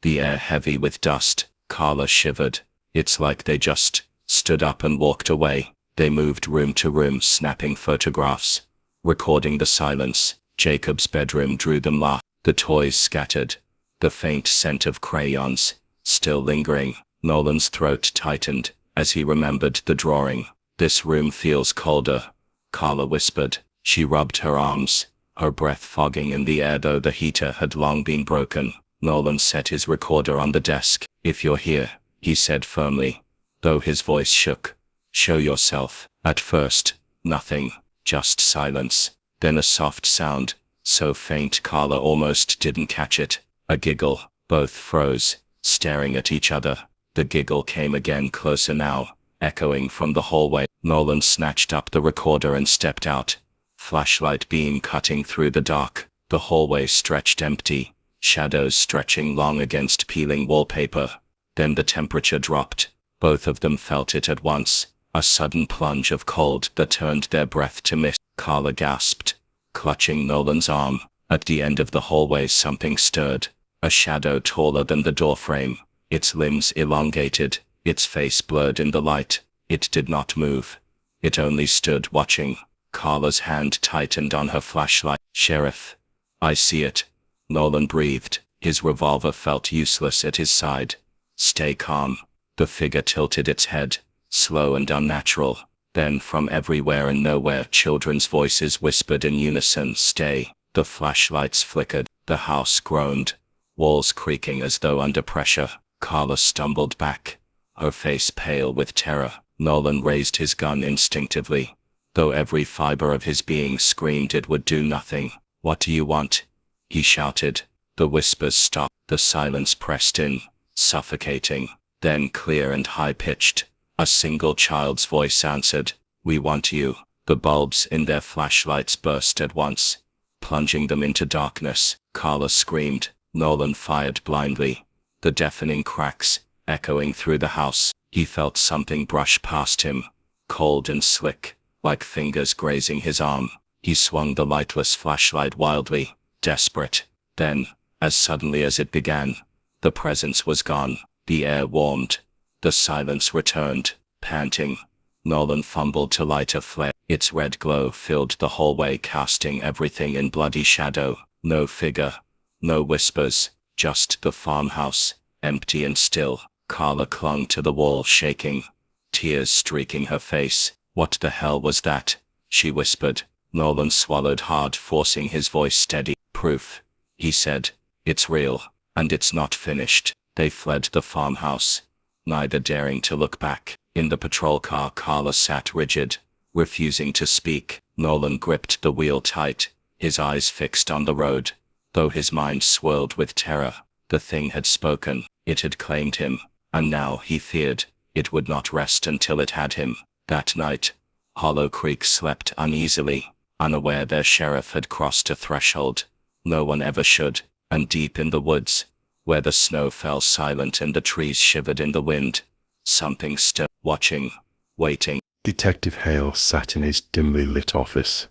the air heavy with dust. Carla shivered. It's like they just stood up and walked away. They moved room to room, snapping photographs, recording the silence. Jacob's bedroom drew them laughter. The toys scattered, the faint scent of crayons still lingering. Nolan's throat tightened as he remembered the drawing. "This room feels colder," Carla whispered. She rubbed her arms, her breath fogging in the air though the heater had long been broken. Nolan set his recorder on the desk. "If you're here," he said firmly, though his voice shook, "show yourself." At first, nothing, just silence. Then a soft sound, so faint Carla almost didn't catch it. A giggle. Both froze, staring at each other. The giggle came again, closer now, echoing from the hallway. Nolan snatched up the recorder and stepped out, flashlight beam cutting through the dark. The hallway stretched empty, shadows stretching long against peeling wallpaper. Then the temperature dropped. Both of them felt it at once, a sudden plunge of cold that turned their breath to mist. Carla gasped, clutching Nolan's arm. At the end of the hallway something stirred, a shadow taller than the doorframe, its limbs elongated, its face blurred in the light. It did not move. It only stood watching. Carla's hand tightened on her flashlight. "Sheriff, I see it," Nolan breathed. His revolver felt useless at his side. "Stay calm." The figure tilted its head, slow and unnatural. Then from everywhere and nowhere children's voices whispered in unison, "Stay." The flashlights flickered. The house groaned, walls creaking as though under pressure. Carla stumbled back, her face pale with terror. Nolan raised his gun instinctively, though every fiber of his being screamed it would do nothing. "What do you want?" he shouted. The whispers stopped. The silence pressed in, suffocating. Then clear and high-pitched, a single child's voice answered, "We want you." The bulbs in their flashlights burst at once, plunging them into darkness. Carla screamed. Nolan fired blindly, the deafening cracks echoing through the house. He felt something brush past him, cold and slick, like fingers grazing his arm. He swung the lightless flashlight wildly, desperate. Then, as suddenly as it began, the presence was gone. The air warmed. The silence returned, panting. Nolan fumbled to light a flare. Its red glow filled the hallway, casting everything in bloody shadow. No figure, no whispers, just the farmhouse, empty and still. Carla clung to the wall, shaking, tears streaking her face. "What the hell was that?" she whispered. Nolan swallowed hard, forcing his voice steady. "Proof," he said. "It's real, and it's not finished." They fled the farmhouse, neither daring to look back. In the patrol car, Carla sat rigid, refusing to speak. Nolan gripped the wheel tight, his eyes fixed on the road. Though his mind swirled with terror, the thing had spoken. It had claimed him, and now he feared it would not rest until it had him. That night, Hollow Creek slept uneasily, unaware their sheriff had crossed a threshold. No one ever should. And deep in the woods, where the snow fell silent and the trees shivered in the wind, something stood, watching, waiting. Detective Hale sat in his dimly lit office.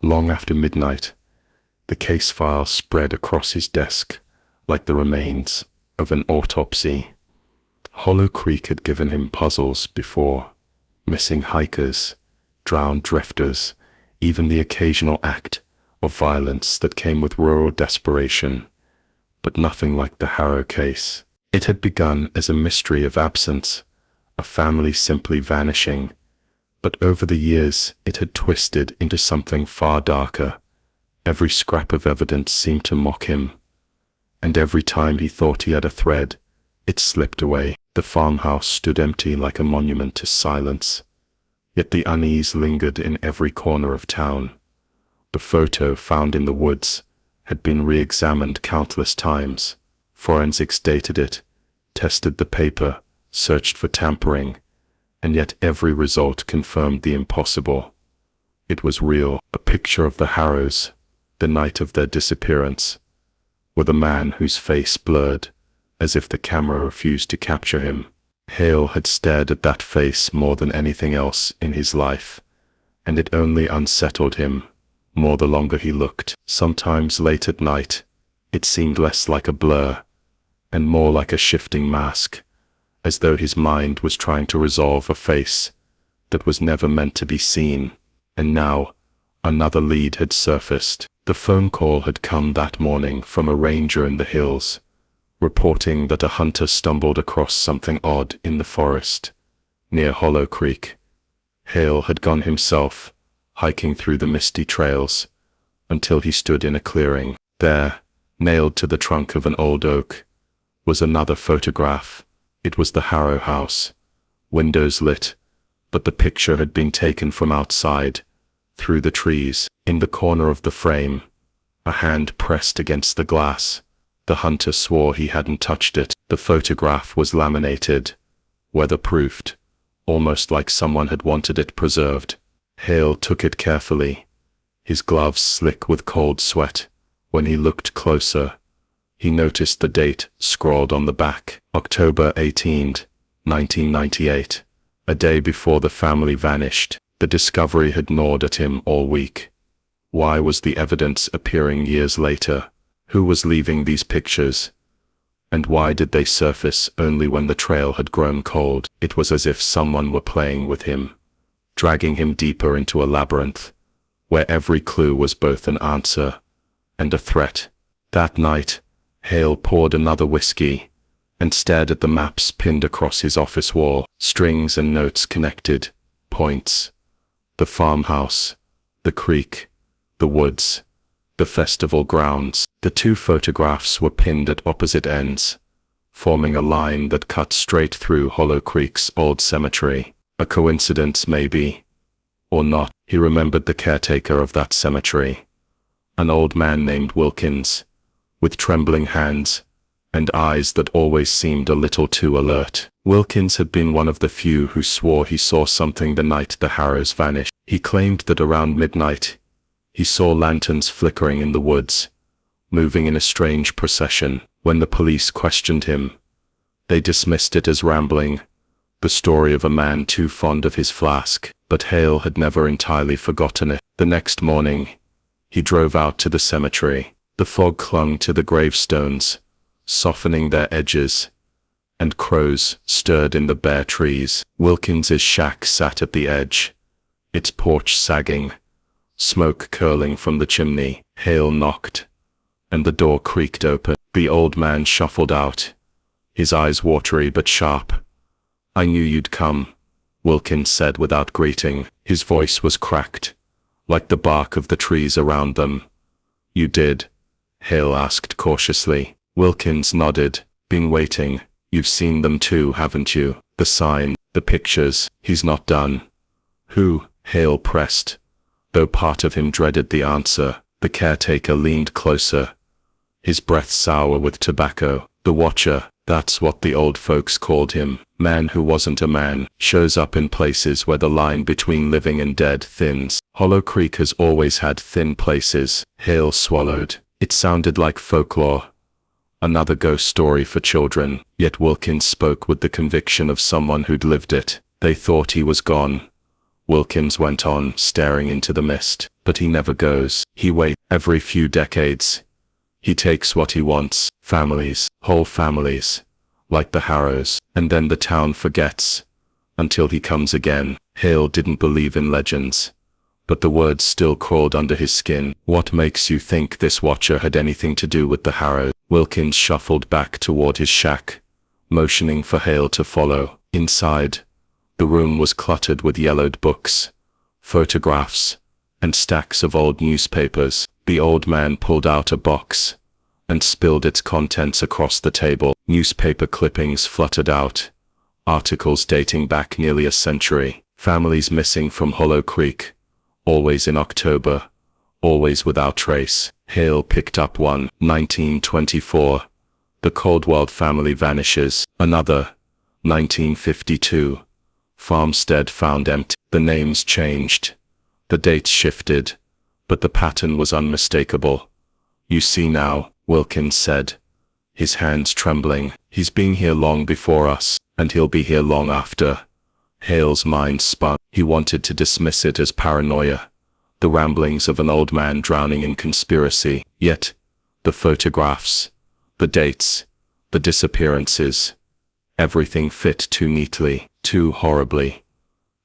Long after midnight, the case file spread across his desk like the remains of an autopsy. Hollow Creek had given him puzzles before: missing hikers, drowned drifters, even the occasional act of violence that came with rural desperation, but nothing like the Harrow case. It had begun as a mystery of absence, a family simply vanishing, but over the years it had twisted into something far darker. Every scrap of evidence seemed to mock him, and every time he thought he had a thread, it slipped away. The farmhouse stood empty like a monument to silence, yet the unease lingered in every corner of town. The photo found in the woods had been re-examined countless times. Forensics dated it, tested the paper, searched for tampering, and yet every result confirmed the impossible. It was real, a picture of the Harrows, the night of their disappearance, with a man whose face blurred, as if the camera refused to capture him. Hale had stared at that face more than anything else in his life, and it only unsettled him more the longer he looked. Sometimes late at night, it seemed less like a blur, and more like a shifting mask, as though his mind was trying to resolve a face that was never meant to be seen. And now, another lead had surfaced. The phone call had come that morning from a ranger in the hills, reporting that a hunter stumbled across something odd in the forest, near Hollow Creek. Hale had gone himself, hiking through the misty trails, until he stood in a clearing. There, nailed to the trunk of an old oak, was another photograph. It was the Harrow house, windows lit, but the picture had been taken from outside, through the trees. In the corner of the frame, a hand pressed against the glass. The hunter swore he hadn't touched it. The photograph was laminated, weatherproofed, almost like someone had wanted it preserved. Hale took it carefully, his gloves slick with cold sweat. When he looked closer, he noticed the date scrawled on the back: October 18, 1998, a day before the family vanished. The discovery had gnawed at him all week. Why was the evidence appearing years later? Who was leaving these pictures? And why did they surface only when the trail had grown cold? It was as if someone were playing with him, dragging him deeper into a labyrinth, where every clue was both an answer and a threat. That night, Hale poured another whiskey and stared at the maps pinned across his office wall. Strings and notes connected, points. The farmhouse, the creek, the woods, the festival grounds. The two photographs were pinned at opposite ends, forming a line that cut straight through Hollow Creek's old cemetery. A coincidence maybe, or not. He remembered the caretaker of that cemetery, an old man named Wilkins, with trembling hands and eyes that always seemed a little too alert. Wilkins had been one of the few who swore he saw something the night the Harrows vanished. He claimed that around midnight, he saw lanterns flickering in the woods, moving in a strange procession. When the police questioned him, they dismissed it as rambling, the story of a man too fond of his flask. But Hale had never entirely forgotten it. The next morning, he drove out to the cemetery. The fog clung to the gravestones, softening their edges, and crows stirred in the bare trees. Wilkins's shack sat at the edge, its porch sagging, smoke curling from the chimney. Hale knocked, and the door creaked open. The old man shuffled out, his eyes watery but sharp. "I knew you'd come," Wilkins said without greeting. His voice was cracked, like the bark of the trees around them. "You did?" Hale asked cautiously. Wilkins nodded. "Been waiting. You've seen them too, haven't you? The sign, the pictures." "He's not done." "Who?" Hale pressed, though part of him dreaded the answer. The caretaker leaned closer, his breath sour with tobacco. "The Watcher, that's what the old folks called him. Man who wasn't a man, shows up in places where the line between living and dead thins." Hollow Creek has always had thin places. Hale swallowed. It sounded like folklore, another ghost story for children, yet Wilkins spoke with the conviction of someone who'd lived it. "They thought he was gone," Wilkins went on, staring into the mist. "But he never goes. He waits. Every few decades, he takes what he wants. Families, whole families, like the Harrows, and then the town forgets, until he comes again." Hale didn't believe in legends, but the words still crawled under his skin. "What makes you think this Watcher had anything to do with the Harrows?" Wilkins shuffled back toward his shack, motioning for Hale to follow. Inside, the room was cluttered with yellowed books, photographs, and stacks of old newspapers. The old man pulled out a box and spilled its contents across the table. Newspaper clippings fluttered out, articles dating back nearly a century. Families missing from Hollow Creek, always in October, always without trace. Hale picked up one. 1924. The Caldwell family vanishes. Another. 1952. Farmstead found empty. The names changed, the dates shifted, but the pattern was unmistakable. "You see now," Wilkins said, his hands trembling. "He's been here long before us, and he'll be here long after." Hale's mind spun. He wanted to dismiss it as paranoia, the ramblings of an old man drowning in conspiracy. Yet, the photographs, the dates, the disappearances, everything fit too neatly, too horribly.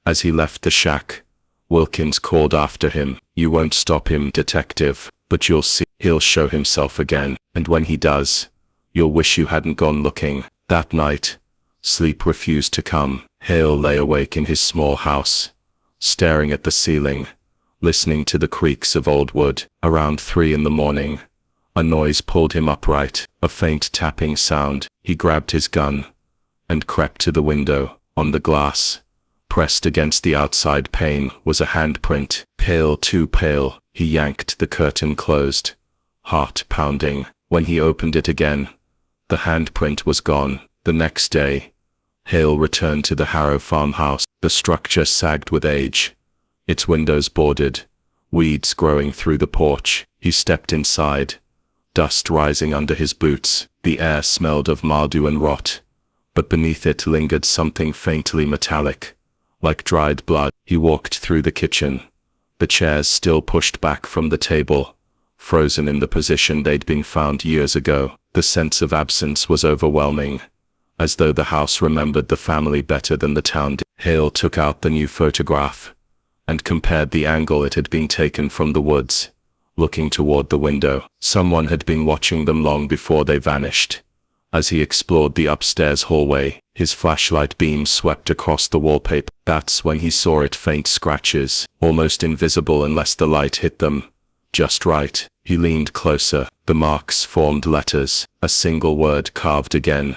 As he left the shack, Wilkins called after him, "You won't stop him, detective, but you'll see. He'll show himself again, and when he does, you'll wish you hadn't gone looking." That night, sleep refused to come. Hale lay awake in his small house, staring at the ceiling, listening to the creaks of old wood. Around 3 in the morning, a noise pulled him upright, a faint tapping sound. He grabbed his gun and crept to the window. On the glass, pressed against the outside pane, was a handprint. Pale, too pale, he yanked the curtain closed, heart pounding. When he opened it again, the handprint was gone. The next day, Hale returned to the Harrow farmhouse. The structure sagged with age, its windows boarded, weeds growing through the porch. He stepped inside, dust rising under his boots. The air smelled of mildew and rot, but beneath it lingered something faintly metallic, like dried blood. He walked through the kitchen, the chairs still pushed back from the table, frozen in the position they'd been found years ago. The sense of absence was overwhelming, as though the house remembered the family better than the town did. Hale took out the new photograph and compared the angle it had been taken from the woods, looking toward the window. Someone had been watching them long before they vanished. As he explored the upstairs hallway, his flashlight beam swept across the wallpaper. That's when he saw it: faint scratches, almost invisible unless the light hit them just right. He leaned closer. The marks formed letters, a single word carved again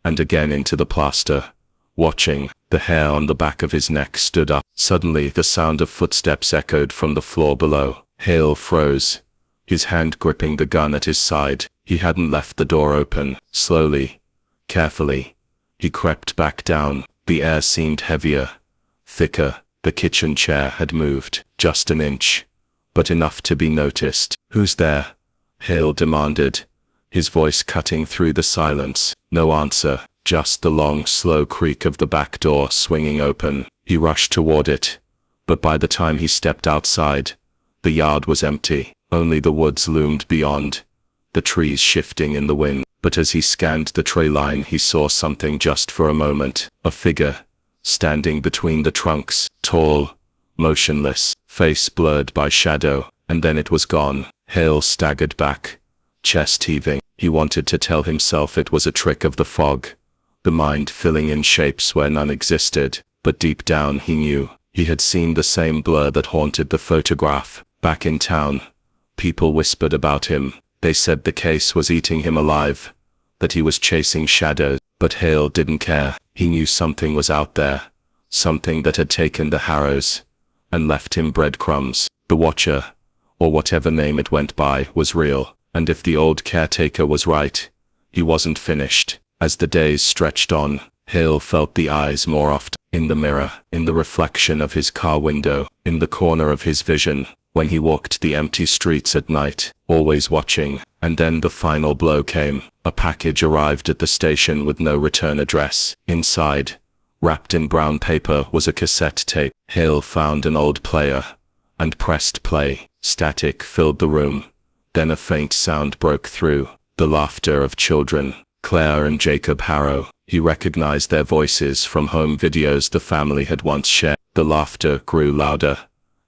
and again into the plaster. Watching, the hair on the back of his neck stood up. Suddenly, the sound of footsteps echoed from the floor below. Hale froze, his hand gripping the gun at his side. He hadn't left the door open. Slowly, carefully, he crept back down. The air seemed heavier, thicker. The kitchen chair had moved, just an inch, but enough to be noticed. "Who's there?" Hale demanded, his voice cutting through the silence. No answer, just the long, slow creak of the back door swinging open. He rushed toward it, but by the time he stepped outside, the yard was empty. Only the woods loomed beyond, the trees shifting in the wind. But as he scanned the tree line, he saw something just for a moment. A figure, standing between the trunks, tall, motionless, face blurred by shadow, and then it was gone. Hale staggered back, chest heaving. He wanted to tell himself it was a trick of the fog, the mind filling in shapes where none existed, but deep down he knew. He had seen the same blur that haunted the photograph. Back in town, people whispered about him. They said the case was eating him alive, that he was chasing shadows. But Hale didn't care. He knew something was out there, something that had taken the Harrows and left him breadcrumbs. The Watcher, or whatever name it went by, was real, and if the old caretaker was right, he wasn't finished. As the days stretched on, Hale felt the eyes more often. In the mirror, in the reflection of his car window, in the corner of his vision, when he walked the empty streets at night, always watching. And then the final blow came. A package arrived at the station with no return address. Inside, wrapped in brown paper, was a cassette tape. Hale found an old player and pressed play. Static filled the room. Then a faint sound broke through. The laughter of children. Claire and Jacob Harrow. He recognized their voices from home videos the family had once shared. The laughter grew louder,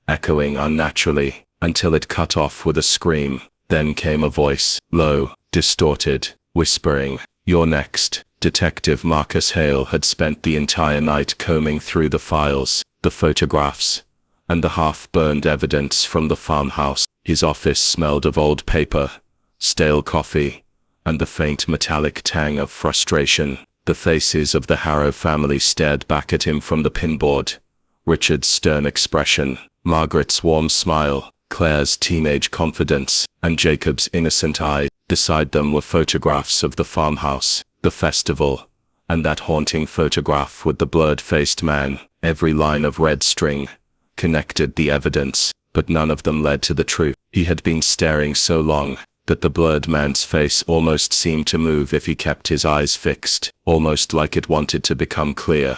echoing unnaturally, until it cut off with a scream. Then came a voice, low, distorted, whispering, "You're next." Detective Marcus Hale had spent the entire night combing through the files, the photographs, and the half-burned evidence from the farmhouse. His office smelled of old paper, stale coffee, and the faint metallic tang of frustration. The faces of the Harrow family stared back at him from the pinboard. Richard's stern expression, Margaret's warm smile, Claire's teenage confidence, and Jacob's innocent eyes. Beside them were photographs of the farmhouse, the festival, and that haunting photograph with the blurred-faced man. Every line of red string connected the evidence, but none of them led to the truth. He had been staring so long that the blurred man's face almost seemed to move if he kept his eyes fixed, almost like it wanted to become clear,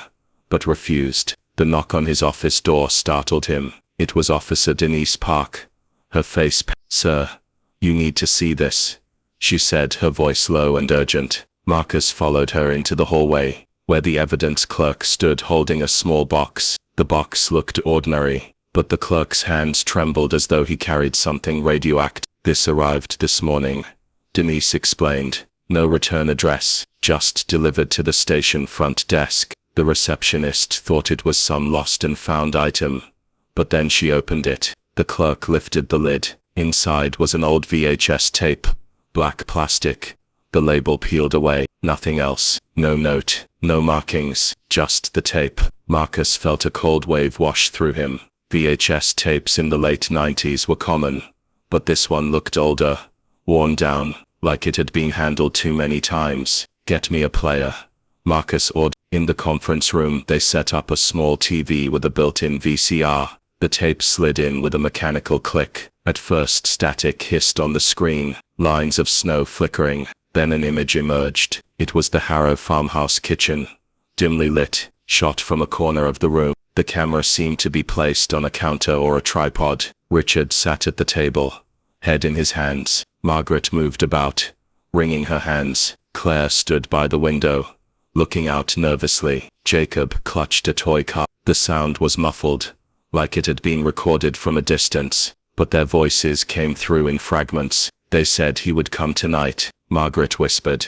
but refused. The knock on his office door startled him. It was Officer Denise Park. Her face "Sir, you need to see this," she said, her voice low and urgent. Marcus followed her into the hallway, where the evidence clerk stood holding a small box. The box looked ordinary, but the clerk's hands trembled as though he carried something radioactive. "This arrived this morning," Denise explained. "No return address, just delivered to the station front desk." The receptionist thought it was some lost and found item, but then she opened it. The clerk lifted the lid. Inside was an old VHS tape, black plastic, the label peeled away. Nothing else. No note, no markings, just the tape. Marcus felt a cold wave wash through him. VHS tapes in the late 90s were common, but this one looked older, worn down, like it had been handled too many times. "Get me a player," Marcus ordered. In the conference room, they set up a small TV with a built-in VCR. The tape slid in with a mechanical click. At first, static hissed on the screen, lines of snow flickering. Then an image emerged. It was the Harrow farmhouse kitchen, dimly lit, shot from a corner of the room. The camera seemed to be placed on a counter or a tripod. Richard sat at the table, head in his hands. Margaret moved about, wringing her hands. Claire stood by the window, looking out nervously. Jacob clutched a toy car. The sound was muffled, like it had been recorded from a distance, but their voices came through in fragments. "They said he would come tonight," Margaret whispered.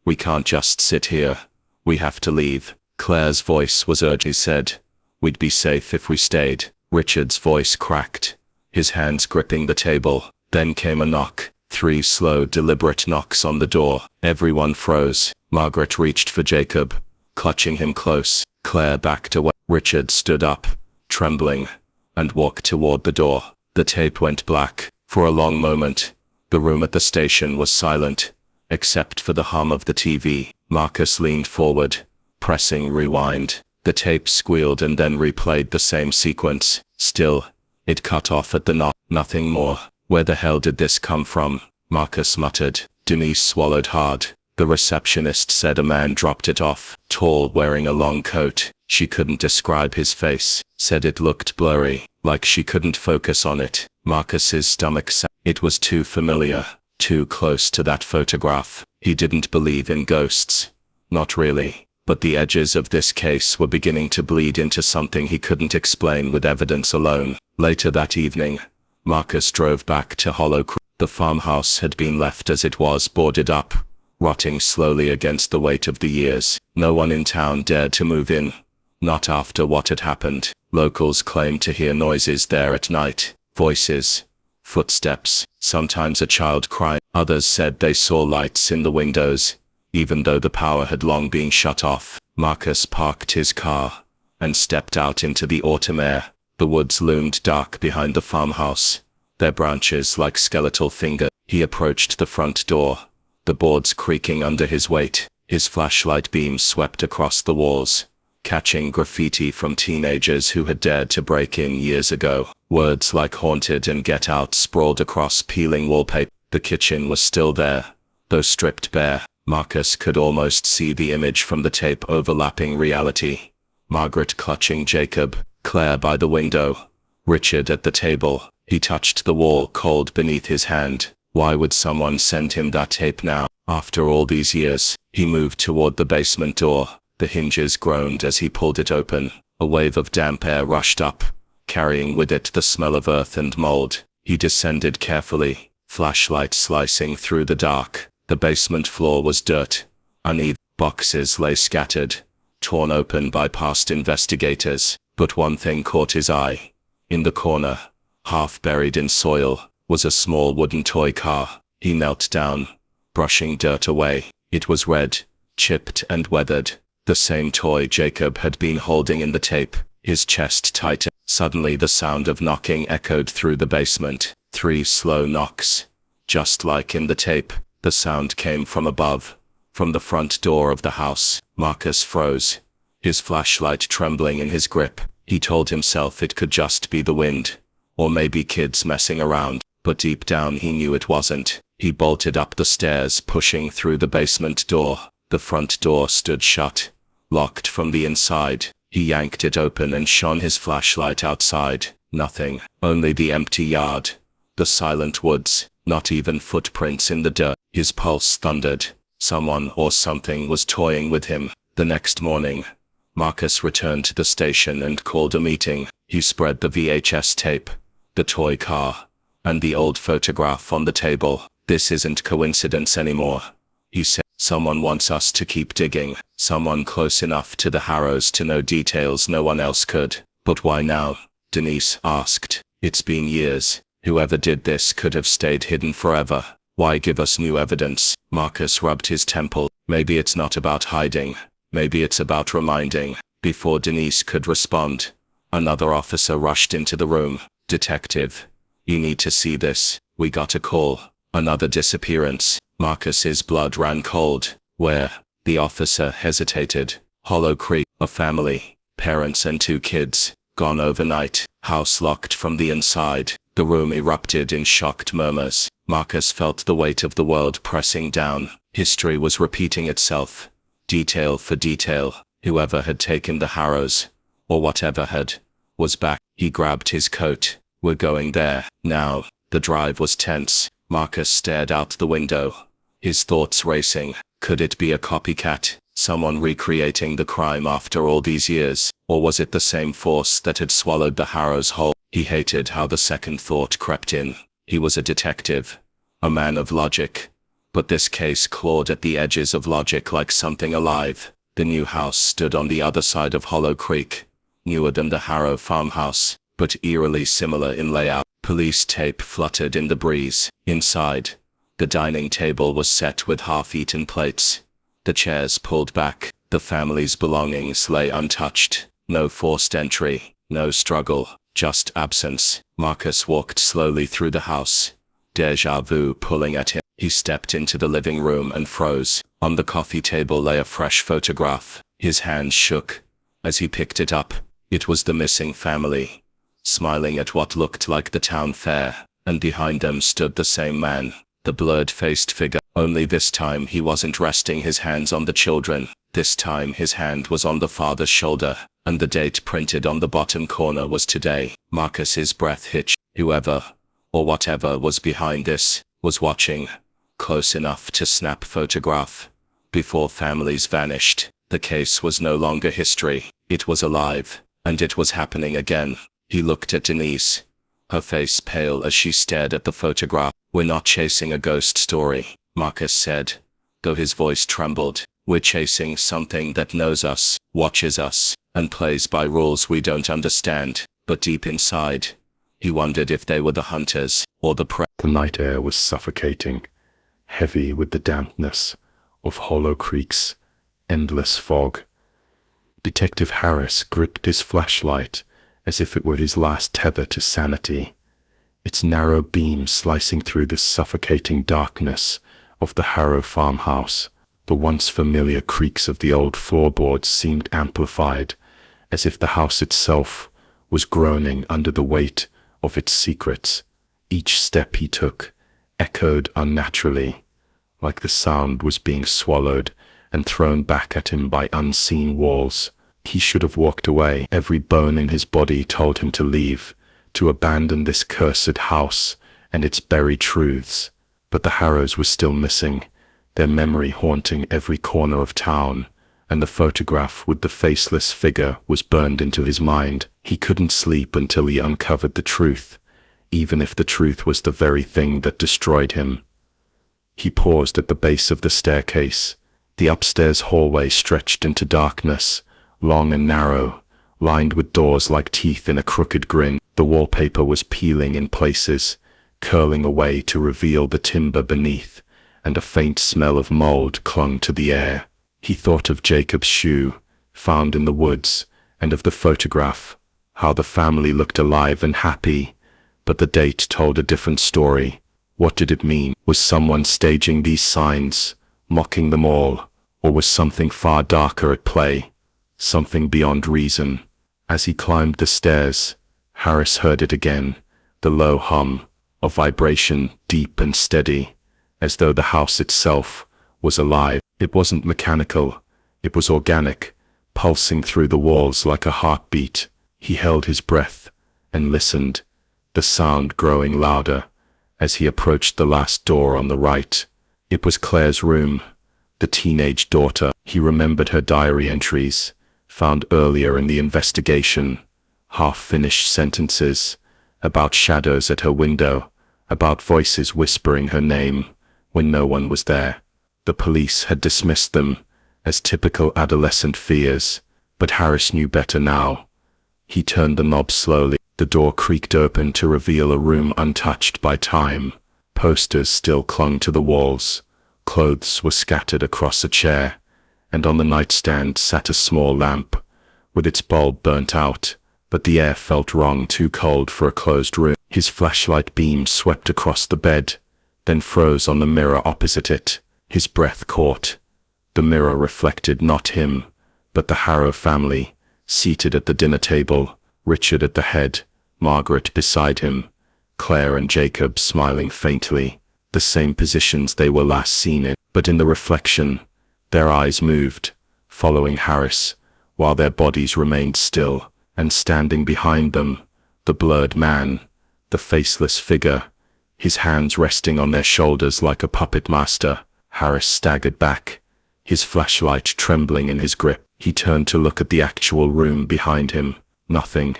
"We can't just sit here. We have to leave." Claire's voice was urgent. He said, "We'd be safe if we stayed." Richard's voice cracked, his hands gripping the table. Then came a knock. 3 slow, deliberate knocks on the door. Everyone froze. Margaret reached for Jacob, clutching him close. Claire backed away. Richard stood up, trembling, and walked toward the door. The tape went black. For a long moment, the room at the station was silent, except for the hum of the TV. Marcus leaned forward, pressing rewind. The tape squealed and then replayed the same sequence. Still, it cut off at the nothing more. Where the hell did this come from? Marcus muttered. Denise swallowed hard. The receptionist said a man dropped it off, tall, wearing a long coat. She couldn't describe his face. Said it looked blurry, like she couldn't focus on it. Marcus's stomach sank. It was too familiar, too close to that photograph. He didn't believe in ghosts. Not really. But the edges of this case were beginning to bleed into something he couldn't explain with evidence alone. Later that evening, Marcus drove back to Hollow Creek. The farmhouse had been left as it was, boarded up, rotting slowly against the weight of the years. No one in town dared to move in. Not after what had happened. Locals claimed to hear noises there at night. Voices, footsteps, sometimes a child crying. Others said they saw lights in the windows, even though the power had long been shut off. Marcus parked his car and stepped out into the autumn air. The woods loomed dark behind the farmhouse, their branches like skeletal fingers. He approached the front door, the boards creaking under his weight. His flashlight beam swept across the walls, catching graffiti from teenagers who had dared to break in years ago. Words like haunted and get out sprawled across peeling wallpaper. The kitchen was still there, though stripped bare. Marcus could almost see the image from the tape overlapping reality. Margaret clutching Jacob, Claire by the window, Richard at the table. He touched the wall cold beneath his hand. Why would someone send him that tape now? After all these years, he moved toward the basement door. The hinges groaned as he pulled it open. A wave of damp air rushed up, carrying with it the smell of earth and mold. He descended carefully, flashlight slicing through the dark. The basement floor was dirt. Uneven boxes lay scattered, torn open by past investigators. But one thing caught his eye. In the corner, half buried in soil, was a small wooden toy car. He knelt down, brushing dirt away. It was red, chipped and weathered. The same toy Jacob had been holding in the tape. His chest tightened. Suddenly the sound of knocking echoed through the basement. 3 slow knocks. Just like in the tape, the sound came from above, from the front door of the house. Marcus froze, his flashlight trembling in his grip. He told himself it could just be the wind, or maybe kids messing around, but deep down he knew it wasn't. He bolted up the stairs, pushing through the basement door. The front door stood shut, locked from the inside. He yanked it open and shone his flashlight outside. Nothing, only the empty yard, the silent woods, not even footprints in the dirt. His pulse thundered. Someone or something was toying with him. The next morning, Marcus returned to the station and called a meeting. He spread the VHS tape, the toy car, and the old photograph on the table. This isn't coincidence anymore, he said. Someone wants us to keep digging. Someone close enough to the Harrows to know details no one else could. But why now? Denise asked. It's been years. Whoever did this could have stayed hidden forever. Why give us new evidence? Marcus rubbed his temple. Maybe it's not about hiding. Maybe it's about reminding. Before Denise could respond, another officer rushed into the room. Detective, you need to see this. We got a call. Another disappearance. Marcus's blood ran cold. Where? The officer hesitated. Hollow Creek. A family, parents and 2 kids, gone overnight. House locked from the inside. The room erupted in shocked murmurs. Marcus felt the weight of the world pressing down. History was repeating itself, detail for detail. Whoever had taken the Harrows, or whatever was back. He grabbed his coat. We're going there. Now. The drive was tense. Marcus stared out the window, his thoughts racing. Could it be a copycat? Someone recreating the crime after all these years? Or was it the same force that had swallowed the Harrows whole? He hated how the second thought crept in. He was a detective, a man of logic. But this case clawed at the edges of logic like something alive. The new house stood on the other side of Hollow Creek, newer than the Harrow farmhouse, but eerily similar in layout. Police tape fluttered in the breeze. Inside, the dining table was set with half-eaten plates. The chairs pulled back. The family's belongings lay untouched. No forced entry, no struggle, just absence. Marcus walked slowly through the house, deja vu pulling at him. He stepped into the living room and froze. On the coffee table lay a fresh photograph. His hands shook as he picked it up. It was the missing family, smiling at what looked like the town fair, and behind them stood the same man, the blurred-faced figure. Only this time he wasn't resting his hands on the children. This time his hand was on the father's shoulder, and the date printed on the bottom corner was today. Marcus's breath hitched. Whoever, or whatever was behind this, was watching, close enough to snap photograph. Before families vanished, the case was no longer history. It was alive, and it was happening again. He looked at Denise, her face pale as she stared at the photograph. "We're not chasing a ghost story," Marcus said, though his voice trembled. "We're chasing something that knows us, watches us, and plays by rules we don't understand." But deep inside, he wondered if they were the hunters, or the prey. The night air was suffocating, heavy with the dampness of Hollow Creek's endless fog. Detective Harris gripped his flashlight as if it were his last tether to sanity, its narrow beam slicing through the suffocating darkness of the Harrow farmhouse. The once familiar creaks of the old floorboards seemed amplified, as if the house itself was groaning under the weight of its secrets. Each step he took echoed unnaturally, like the sound was being swallowed and thrown back at him by unseen walls. He should have walked away. Every bone in his body told him to leave, to abandon this cursed house and its buried truths. But the Harrows were still missing, their memory haunting every corner of town, and the photograph with the faceless figure was burned into his mind. He couldn't sleep until he uncovered the truth, even if the truth was the very thing that destroyed him. He paused at the base of the staircase. The upstairs hallway stretched into darkness, long and narrow, lined with doors like teeth in a crooked grin. The wallpaper was peeling in places, curling away to reveal the timber beneath, and a faint smell of mold clung to the air. He thought of Jacob's shoe, found in the woods, and of the photograph, how the family looked alive and happy, but the date told a different story. What did it mean? Was someone staging these signs, mocking them all, or was something far darker at play? Something beyond reason. As he climbed the stairs, Harris heard it again, the low hum, a vibration deep and steady, as though the house itself was alive. It wasn't mechanical, it was organic, pulsing through the walls like a heartbeat. He held his breath and listened, the sound growing louder as he approached the last door on the right. It was Claire's room, the teenage daughter. He remembered her diary entries, found earlier in the investigation, half-finished sentences, about shadows at her window, about voices whispering her name when no one was there. The police had dismissed them as typical adolescent fears, but Harris knew better now. He turned the knob slowly. The door creaked open to reveal a room untouched by time. Posters still clung to the walls. Clothes were scattered across a chair, and on the nightstand sat a small lamp, with its bulb burnt out, but the air felt wrong, too cold for a closed room. His flashlight beam swept across the bed, then froze on the mirror opposite it. His breath caught. The mirror reflected not him, but the Harrow family, seated at the dinner table, Richard at the head, Margaret beside him, Claire and Jacob smiling faintly, the same positions they were last seen in. But in the reflection, their eyes moved, following Harris, while their bodies remained still, and standing behind them, the blurred man, the faceless figure, his hands resting on their shoulders like a puppet master. Harris staggered back, his flashlight trembling in his grip. He turned to look at the actual room behind him. Nothing.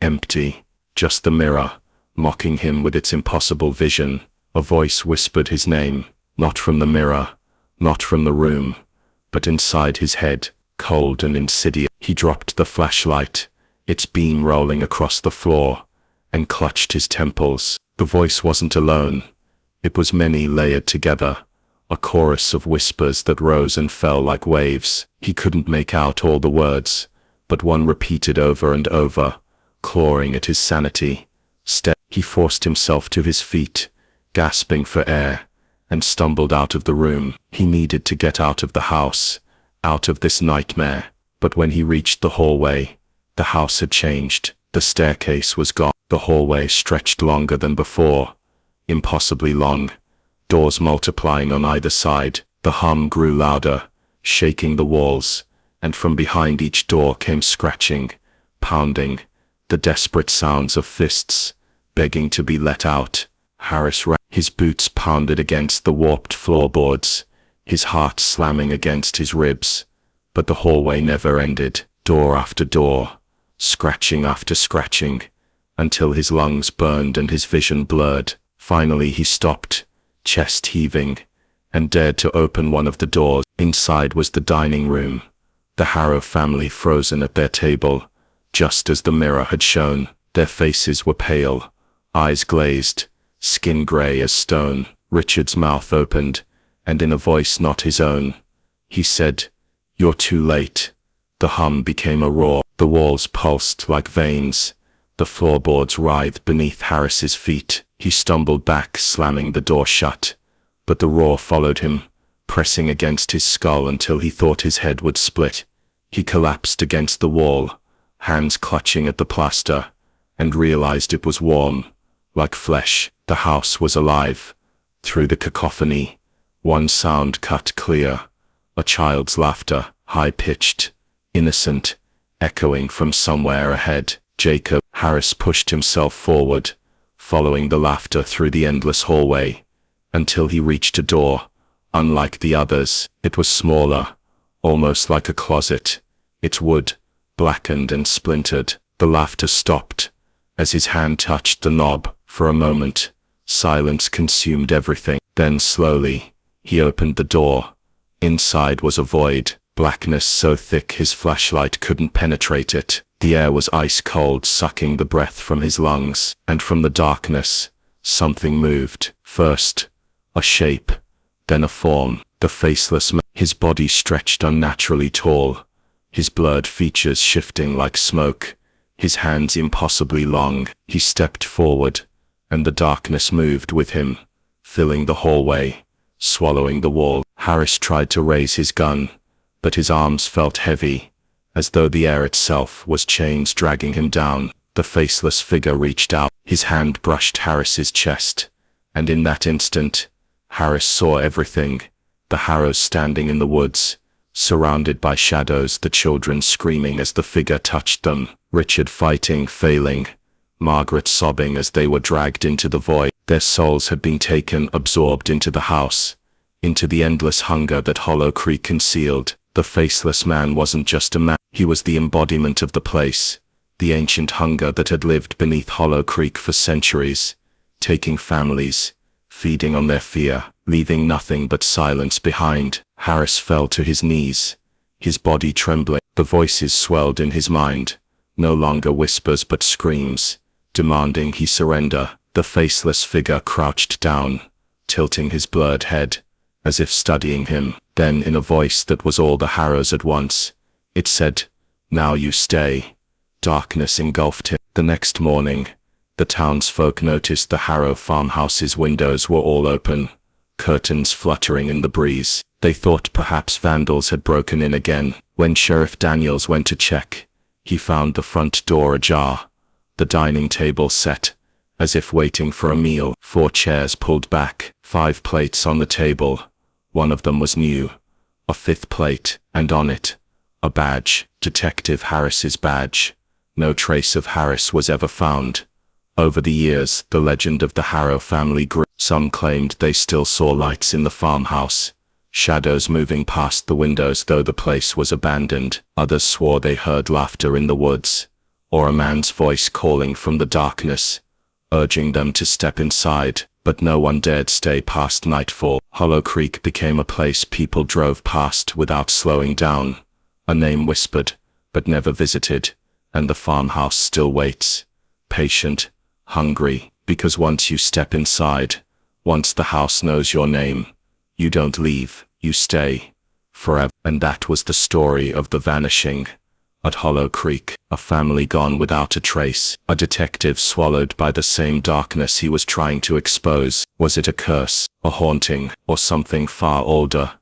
Empty. Just the mirror, mocking him with its impossible vision. A voice whispered his name, not from the mirror, not from the room, but inside his head, cold and insidious. He dropped the flashlight, its beam rolling across the floor, and clutched his temples. The voice wasn't alone. It was many layered together, a chorus of whispers that rose and fell like waves. He couldn't make out all the words, but one repeated over and over, clawing at his sanity. He forced himself to his feet, gasping for air, and stumbled out of the room. He needed to get out of the house, out of this nightmare. But when he reached the hallway, the house had changed. The staircase was gone. The hallway stretched longer than before, impossibly long, doors multiplying on either side. The hum grew louder, shaking the walls, and from behind each door came scratching, pounding, the desperate sounds of fists, begging to be let out. Harris ran. His boots pounded against the warped floorboards, his heart slamming against his ribs. But the hallway never ended, door after door, scratching after scratching, until his lungs burned and his vision blurred. Finally he stopped, chest heaving, and dared to open one of the doors. Inside was the dining room, the Harrow family frozen at their table, just as the mirror had shown. Their faces were pale, eyes glazed, skin grey as stone. Richard's mouth opened, and in a voice not his own, he said, "You're too late." The hum became a roar. The walls pulsed like veins. The floorboards writhed beneath Harris's feet. He stumbled back, slamming the door shut. But the roar followed him, pressing against his skull until he thought his head would split. He collapsed against the wall, hands clutching at the plaster, and realized it was warm, like flesh. The house was alive. Through the cacophony, one sound cut clear, a child's laughter, high-pitched, innocent, echoing from somewhere ahead. Jacob. Harris pushed himself forward, following the laughter through the endless hallway, until he reached a door. Unlike the others, it was smaller, almost like a closet, its wood blackened and splintered. The laughter stopped, as his hand touched the knob. For a moment, silence consumed everything. Then slowly, he opened the door. Inside was a void, blackness so thick his flashlight couldn't penetrate it. The air was ice cold, sucking the breath from his lungs. And from the darkness, something moved. First, a shape, then a form. The faceless man. His body stretched unnaturally tall, his blurred features shifting like smoke, his hands impossibly long. He stepped forward, and the darkness moved with him, filling the hallway, swallowing the wall. Harris tried to raise his gun, but his arms felt heavy, as though the air itself was chains dragging him down. The faceless figure reached out. His hand brushed Harris's chest, and in that instant, Harris saw everything. The Harrows standing in the woods, surrounded by shadows, the children screaming as the figure touched them, Richard fighting, failing, Margaret sobbing as they were dragged into the void. Their souls had been taken, absorbed into the house, into the endless hunger that Hollow Creek concealed. The faceless man wasn't just a man, he was the embodiment of the place, the ancient hunger that had lived beneath Hollow Creek for centuries, taking families, feeding on their fear, leaving nothing but silence behind. Harris fell to his knees, his body trembling. The voices swelled in his mind, no longer whispers but screams, demanding he surrender. The faceless figure crouched down, tilting his blurred head, as if studying him. Then in a voice that was all the Harrows at once, it said, "Now you stay." Darkness engulfed him. The next morning, the townsfolk noticed the Harrow farmhouse's windows were all open, curtains fluttering in the breeze. They thought perhaps vandals had broken in again. When Sheriff Daniels went to check, he found the front door ajar, the dining table set, as if waiting for a meal. 4 chairs pulled back, 5 plates on the table. One of them was new, a 5th plate, and on it, a badge, Detective Harris's badge. No trace of Harris was ever found. Over the years, the legend of the Harrow family grew. Some claimed they still saw lights in the farmhouse, shadows moving past the windows though the place was abandoned. Others swore they heard laughter in the woods, or a man's voice calling from the darkness, urging them to step inside. But no one dared stay past nightfall. Hollow Creek became a place people drove past without slowing down, a name whispered, but never visited, and the farmhouse still waits, patient, hungry, because once you step inside, once the house knows your name, you don't leave, you stay, forever. And that was the story of the Vanishing, At Hollow Creek, a family gone without a trace. A detective swallowed by the same darkness he was trying to expose. Was it a curse, a haunting, or something far older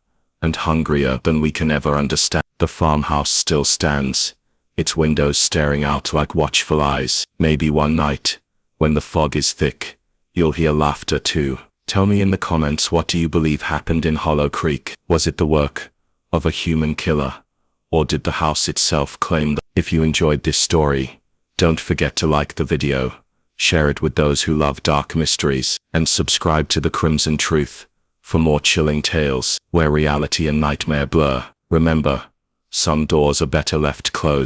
and hungrier than we can ever understand? The farmhouse still stands, its windows staring out like watchful eyes. Maybe one night, when the fog is thick, you'll hear laughter too. Tell me in the comments, what do you believe happened in Hollow Creek? Was it the work of a human killer, or did the house itself claim them? If you enjoyed this story, don't forget to like the video, share it with those who love dark mysteries, and subscribe to The Crimson Truth for more chilling tales where reality and nightmare blur. Remember, some doors are better left closed.